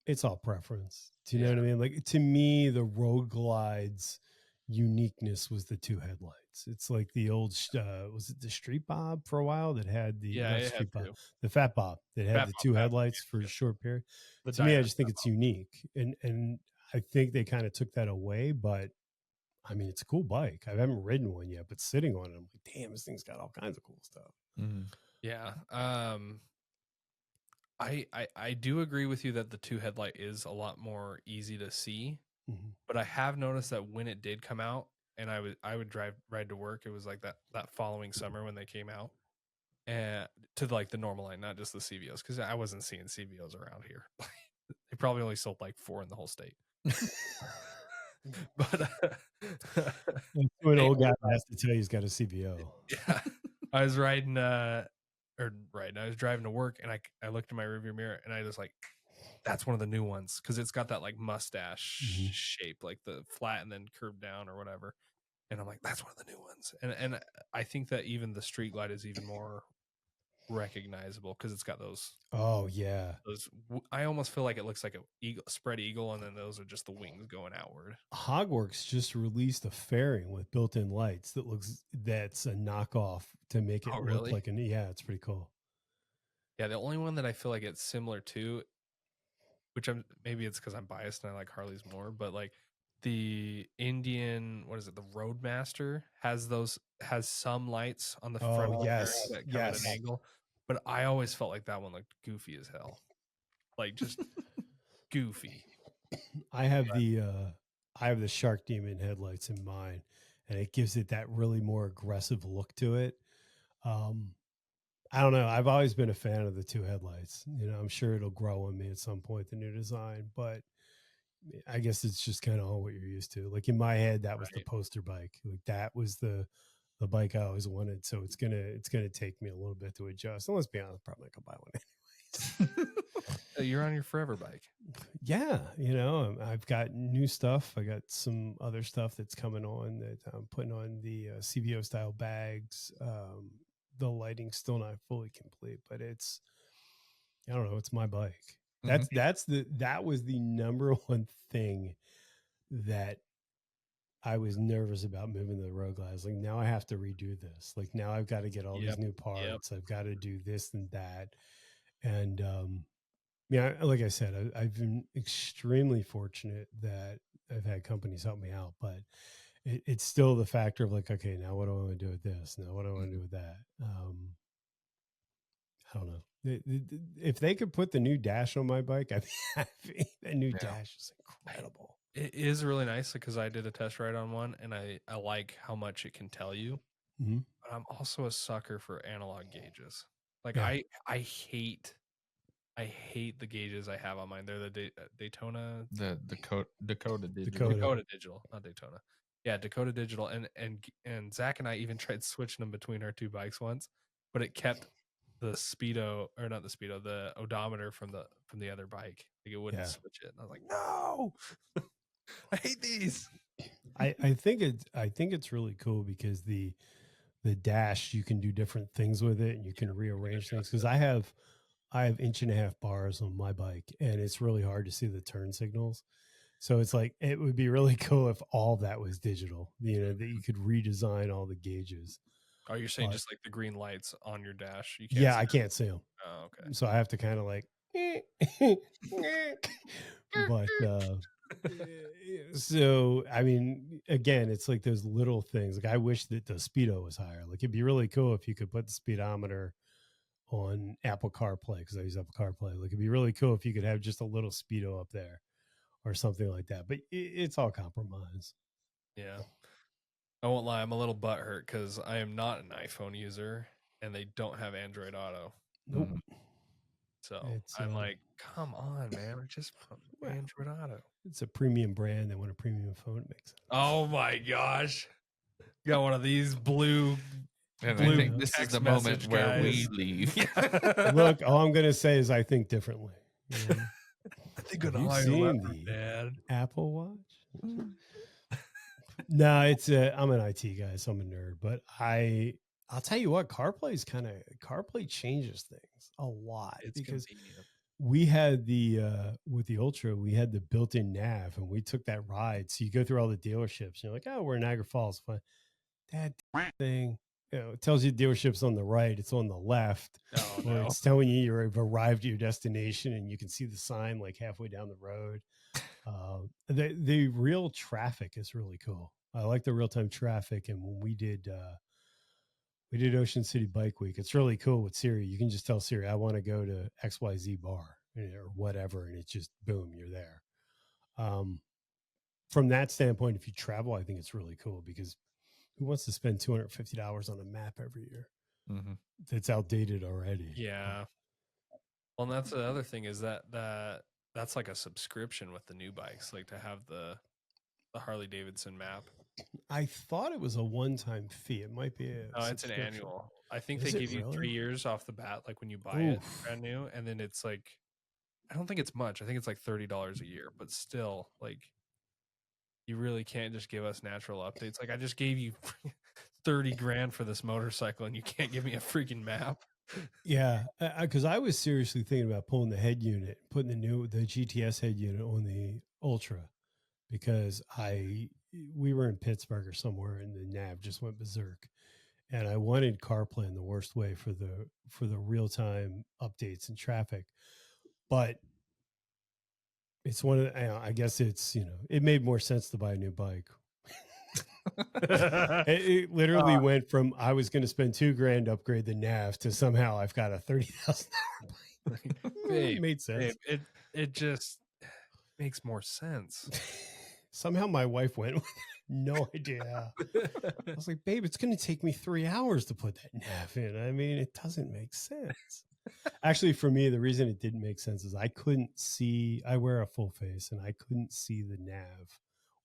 It's all preference. Do you know what I mean? Like, to me, the Road Glide's uniqueness was the two headlights. It's like the old, was it the Street Bob for a while that had the, not it Street had Bob, the Fat Bob that had Fat the Bob, two Fat Bob, headlights for a yeah. short period. The To me, I Dyna just think Fat it's Bob. unique. And I think they kind of took that away, but I mean, it's a cool bike. I haven't ridden one yet, but sitting on it, I'm like, damn, this thing's got all kinds of cool stuff. Yeah. I do agree with you that the two headlight is a lot more easy to see, but I have noticed that when it did come out, and I would ride to work, it was like that following summer when they came out, and to like the normal line, not just the CVOs, because I wasn't seeing CVOs around here. They probably only sold like 4 in the whole state. But an old guy has to tell you he's got a CVO. Yeah, I was riding, I was driving to work, and I looked in my rearview mirror, and I was like, that's one of the new ones, because it's got that like mustache shape, like the flat and then curved down or whatever. And I'm like, that's one of the new ones. And I think that even the Street Glide is even more recognizable because it's got those. Oh yeah, those. I almost feel like it looks like a spread eagle, and then those are just the wings going outward. Hogworks just released a fairing with built-in lights that's a knockoff to make it look like yeah, it's pretty cool. Yeah, the only one that I feel like it's similar to, which maybe it's because I'm biased and I like Harleys more, but like the Indian, what is it? The Roadmaster has some lights on the front. Oh yes, that come at an angle, but I always felt like that one looked goofy as hell, like just goofy. I have the Shark Demon headlights in mine, and it gives it that really more aggressive look to it. I don't know. I've always been a fan of the two headlights. You know, I'm sure it'll grow on me at some point, the new design, but I guess it's just kind of all what you're used to. Like in my head, that was the poster bike. Like that was the bike I always wanted. So it's gonna take me a little bit to adjust. And let's be honest, probably not gonna buy one anyways. You're on your forever bike. Yeah, you know, I've got new stuff. I got some other stuff that's coming on that I'm putting on the CVO style bags. The lighting's still not fully complete, but it's, I don't know, it's my bike. That was the number one thing that I was nervous about moving the Road Glide. Like, now I have to redo this. Like, now I've got to get all these new parts. I've got to do this and that. And yeah, like I said, I've been extremely fortunate that I've had companies help me out, but it's still the factor of like, okay, now what do I want to do with this? Now what do I want to do with that? I don't know. If they could put the new dash on my bike, I think that new dash is incredible. It is really nice because I did a test ride on one, and I like how much it can tell you. But I'm also a sucker for analog gauges. Like I hate the gauges I have on mine. They're the Daytona, the Dakota Digital, not Daytona. Yeah, Dakota Digital, and Zach and I even tried switching them between our two bikes once, but it kept the speedo, or not the speedo, the odometer from the other bike. Like it wouldn't switch it. And I was like, no, I hate these. I think it's really cool because the dash, you can do different things with it and you can rearrange things. Because I have 1.5-inch bars on my bike, and it's really hard to see the turn signals. So it's like, it would be really cool if all of that was digital, you know, that you could redesign all the gauges. Oh, you're saying just like the green lights on your dash? You can't see I can't see them. Oh, okay. So I have to kind of like, but so, I mean, again, it's like those little things. Like I wish that the speedo was higher. Like it'd be really cool if you could put the speedometer on Apple CarPlay, because I use Apple CarPlay. Like it'd be really cool if you could have just a little speedo up there or something like that. But it's all compromise. Yeah. I won't lie, I'm a little butthurt because I am not an iPhone user and they don't have Android Auto. Nope. So I'm like, come on, man. Just put Android Auto. It's a premium brand. They want a premium phone. It makes sense. Oh my gosh. You got one of these blue. And I think this is the moment where we leave. Look, all I'm going to say is I think differently. You know? I think have you seen the Apple Watch? No, I'm an IT guy, so I'm a nerd, but I I'll tell you what, CarPlay changes things a lot It's because convenient. we had with the Ultra, we had the built-in nav, and we took that ride. So you go through all the dealerships, and you're like, oh, we're in Niagara Falls. Fine. That thing, it tells you dealerships on the right, it's on the left, Oh or no. it's telling you you've arrived at your destination, and you can see the sign like halfway down the road. The real traffic is really cool. I like the real-time traffic, and when we did Ocean City Bike Week, it's really cool with Siri. You can just tell Siri, I want to go to XYZ bar or whatever, and it's just boom, you're there. From that standpoint, if you travel, I think it's really cool because who wants to spend $250 on a map every year? Mm-hmm. That's outdated already. Yeah. Well, and that's the other thing is that's like a subscription with the new bikes, like to have the Harley Davidson map. I thought it was a one-time fee. It might be a No, it's an subscription. annual. I think Is they it give you really? 3 years off the bat, like when you buy it Oof. brand new, and then it's like, I don't think it's much. I think it's like $30 a year, but still, like, you really can't just give us natural updates. Like, I just gave you 30 grand for this motorcycle, and you can't give me a freaking map. Yeah, because I was seriously thinking about pulling the head unit, putting the GTS head unit on the Ultra, because we were in Pittsburgh or somewhere, and the nav just went berserk, and I wanted CarPlay in the worst way for the real time updates and traffic, but it's one of the, I guess it's it made more sense to buy a new bike. It literally went from I was going to spend $2,000 to upgrade the nav to somehow I've got a $30,000 bike. Babe, It made sense. babe, it just makes more sense. Somehow my wife went with no idea. I was like, babe, it's going to take me 3 hours to put that nav in. I mean, it doesn't make sense. Actually, for me, the reason it didn't make sense is I couldn't see. I wear a full face, and I couldn't see the nav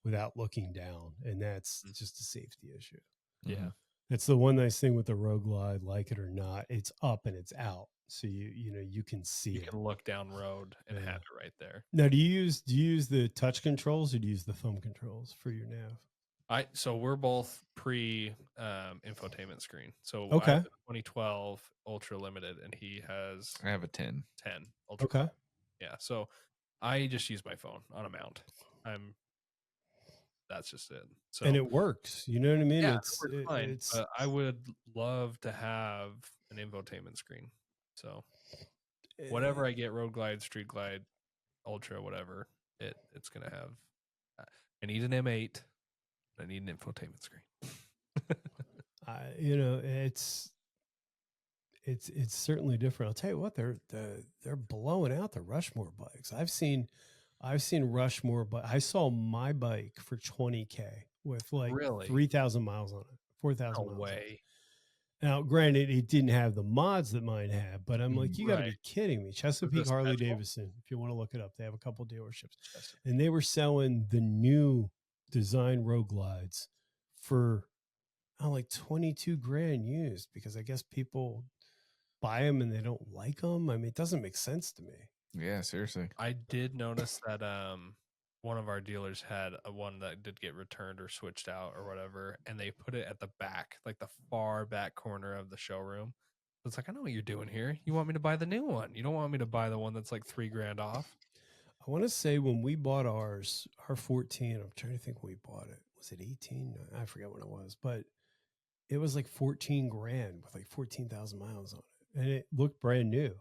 without looking down, and that's just a safety issue. Yeah, It's the one nice thing with the Road Glide, like it or not, it's up and it's out, so you can see you it. can look down road and have it right there. Now, do you use the touch controls or do you use the thumb controls for your nav? So we're both pre infotainment screen. So I Okay. have a 2012 Ultra Limited, and he has I have a 10. Ultra. Okay. 5. Yeah. So I just use my phone on a mount. That's just it. So And it works. You know what I mean? yeah, It's it works fine. it's But I would love to have an infotainment screen. So whatever I get, Road Glide, Street Glide, Ultra, whatever, it's gonna have. I need an M8. I need an infotainment screen. it's certainly different. I'll tell you what, they're blowing out the Rushmore bikes. I've seen Rushmore, but I saw my bike for $20,000 with like Really? 3,000 miles on it, 4,000 No miles. way. Now, granted, it didn't have the mods that mine have, but I'm like, you got to be kidding me. Chesapeake Harley Davidson, if you want to look it up, they have a couple dealerships, and they were selling the new design Road Glides for like 22 grand used, because I guess people buy them and they don't like them. I mean, it doesn't make sense to me. Yeah, seriously. I did notice that one of our dealers had a one that did get returned or switched out or whatever, and they put it at the back, like the far back corner of the showroom. So it's like, I know what you're doing here. You want me to buy the new one. You don't want me to buy the one that's like $3,000 off. I want to say when we bought our 14, I'm trying to think when we bought it. Was it 18? I forget when it was, but it was like 14 grand with like 14,000 miles on it, and it looked brand new.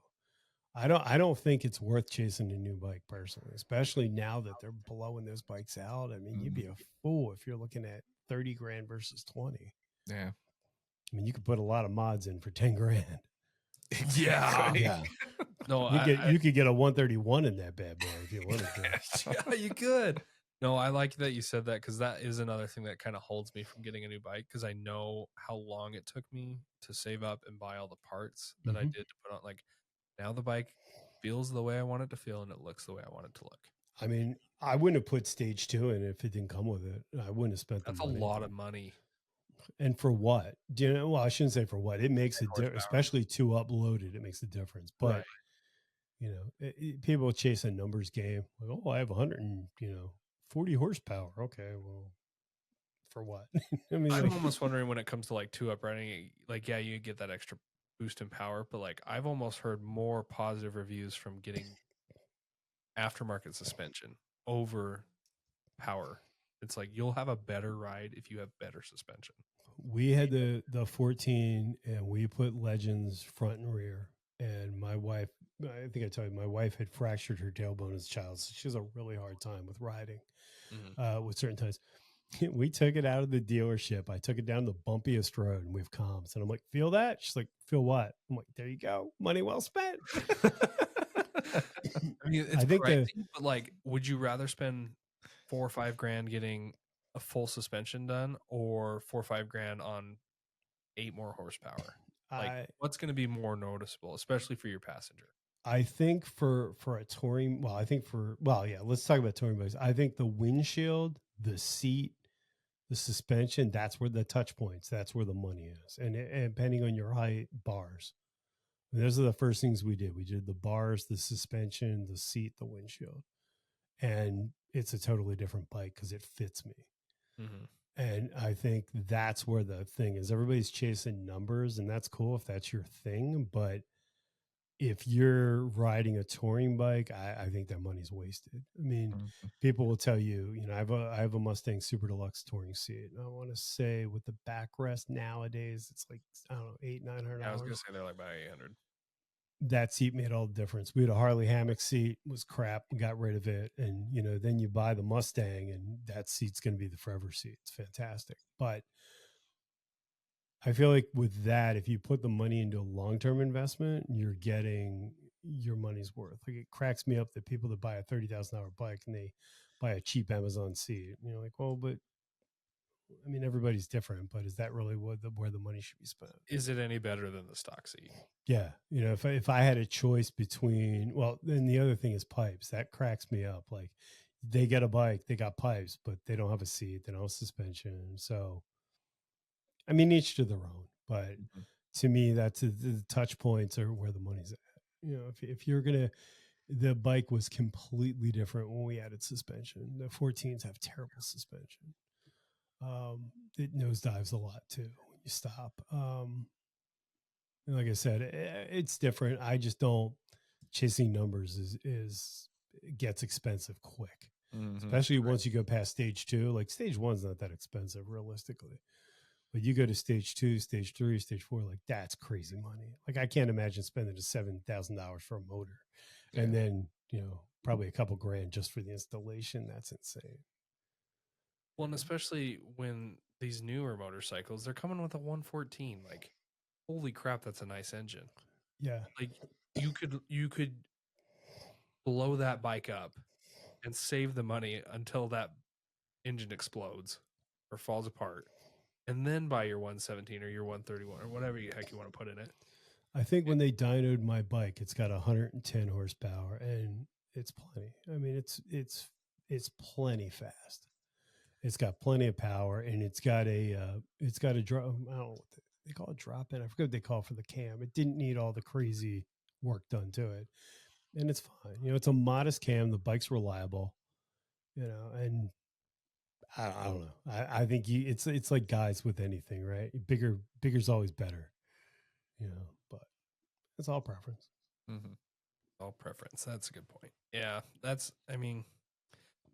I don't think it's worth chasing a new bike personally, especially now that they're blowing those bikes out. I mean, you'd be a fool if you're looking at 30 grand versus 20. Yeah. I mean, you could put a lot of mods in for 10 grand. Yeah. No, you could get a 131 in that bad boy if you wanted to. Yeah, you could. No, I like that you said that, because that is another thing that kind of holds me from getting a new bike, because I know how long it took me to save up and buy all the parts that I did to put on. Like, now the bike feels the way I want it to feel, and it looks the way I want it to look. I mean, I wouldn't have put stage 2 in if it didn't come with it. I wouldn't have spent That's the money. a lot of money. And for what? Do you know? Well, I shouldn't say for what. It makes a difference, especially 2 uploaded. It makes a difference. But people chase a numbers game. Like, oh, I have 140 horsepower. Okay, well, for what? I mean, I'm like, almost wondering when it comes to like 2-up riding, like, yeah, you get that extra boost in power, but like I've almost heard more positive reviews from getting aftermarket suspension over power. It's like you'll have a better ride if you have better suspension. we had the 14 and we put Legends front and rear. And my wife, I think I told you, my wife had fractured her tailbone as a child. So she has a really hard time with riding with certain times. We took it out of the dealership. I took it down the bumpiest road and we've comms. And I'm like, feel that? She's like, feel what? I'm like, there you go. Money well spent. I mean, it's pricey, but like, would you rather spend $4 or $5 getting a full suspension done, or $4 or $5 on 8 more horsepower? Like, what's going to be more noticeable, especially for your passenger? I think for a touring, let's talk about touring bikes. I think the windshield, the seat, the suspension, that's where the touch points, that's where the money is. And depending on your height, bars. And those are the first things we did. We did the bars, the suspension, the seat, the windshield. And it's a totally different bike because it fits me. Mm-hmm. And I think that's where the thing is. Everybody's chasing numbers, and that's cool if that's your thing. But if you're riding a touring bike, I think that money's wasted. I mean, people will tell you, I have a Mustang Super Deluxe touring seat. And I want to say with the backrest nowadays, it's like, I don't know, $800-900. Yeah, I was going to say they're like about 800. That seat made all the difference. We had a Harley hammock seat, it was crap. We got rid of it. And, then you buy the Mustang and that seat's going to be the forever seat. It's fantastic. But I feel like with that, if you put the money into a long-term investment, you're getting your money's worth. Like, it cracks me up that people that buy a $30,000 bike and they buy a cheap Amazon seat. Like, well, but I mean, everybody's different, but is that really where the money should be spent? Is it any better than the stock seat? Yeah. If I had a choice between, then the other thing is pipes. That cracks me up. Like, they get a bike, they got pipes, but they don't have a seat, they don't have suspension. So, I mean, each to their own. But to me, that's the touch points are where the money's at. If you're the bike was completely different when we added suspension. The 14s have terrible suspension. It nosedives a lot too when you stop. And like I said, it's different. I just don't, chasing numbers is it gets expensive quick, especially once you go past stage 2. Like, stage 1's not that expensive realistically, but you go to stage 2, stage 3, stage 4, like, that's crazy money. Like, I can't imagine spending $7,000 for a motor, and then probably a couple grand just for the installation. That's insane. Well, and especially when these newer motorcycles, they're coming with a 114. Like, holy crap, that's a nice engine. Yeah. Like, you could blow that bike up and save the money until that engine explodes or falls apart, and then buy your 117 or your 131 or whatever the heck you want to put in it. I think when they dynoed my bike, it's got 110 horsepower, and it's plenty. I mean, it's plenty fast. It's got plenty of power, and it's got a drop. I don't know what they call it, drop in. I forget what they call it for the cam. It didn't need all the crazy work done to it, and it's fine. It's a modest cam. The bike's reliable, and I don't know. I think it's like guys with anything, right? Bigger's always better, but it's all preference. Mm-hmm. All preference. That's a good point. Yeah,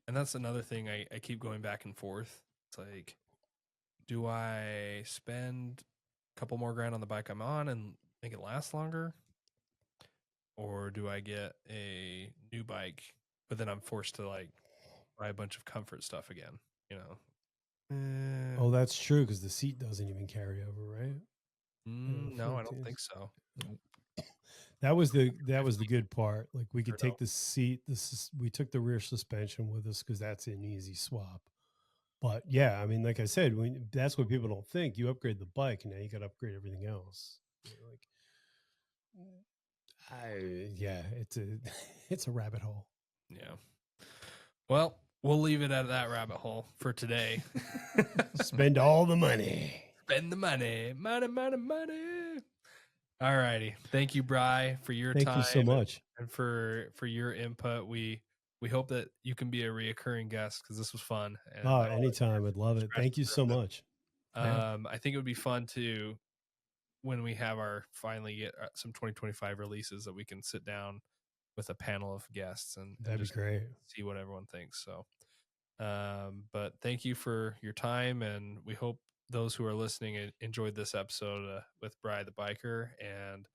and that's another thing I keep going back and forth. It's like, do I spend a couple more grand on the bike I'm on and make it last longer? Or do I get a new bike, but then I'm forced to like buy a bunch of comfort stuff again, Oh, that's true, because the seat doesn't even carry over, right? No, I don't think so. That was the good part. Like, we could take the seat. We took the rear suspension with us because that's an easy swap. But yeah, I mean, like I said, that's what people don't think. You upgrade the bike, and now you got to upgrade everything else. It's a rabbit hole. Yeah. Well, we'll leave it at that rabbit hole for today. Spend all the money. Spend the money. Money. All righty. Thank you, Bry, for your time. Thank you so much. And for your input. We we hope that you can be a reoccurring guest because this was fun. And Oh, anytime. I'd love it. Thank you so much. I think it would be fun to, when we have finally get some 2025 releases, that we can sit down with a panel of guests and That'd be just great. see what everyone thinks. So, but thank you for your time, and we hope those who are listening enjoyed this episode with Bry the Biker. And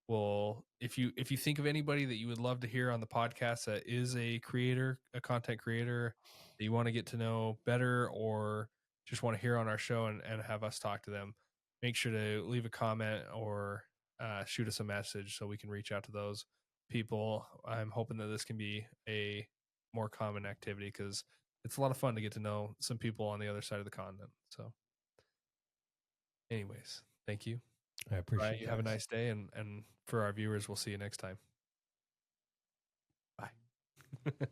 well, if you think of anybody that you would love to hear on the podcast that is a content creator that you want to get to know better, or just want to hear on our show and have us talk to them, make sure to leave a comment or shoot us a message so we can reach out to those people. I'm hoping that this can be a more common activity because it's a lot of fun to get to know some people on the other side of the continent. So anyways, thank you. I appreciate it. You have a nice day, and for our viewers, we'll see you next time. Bye.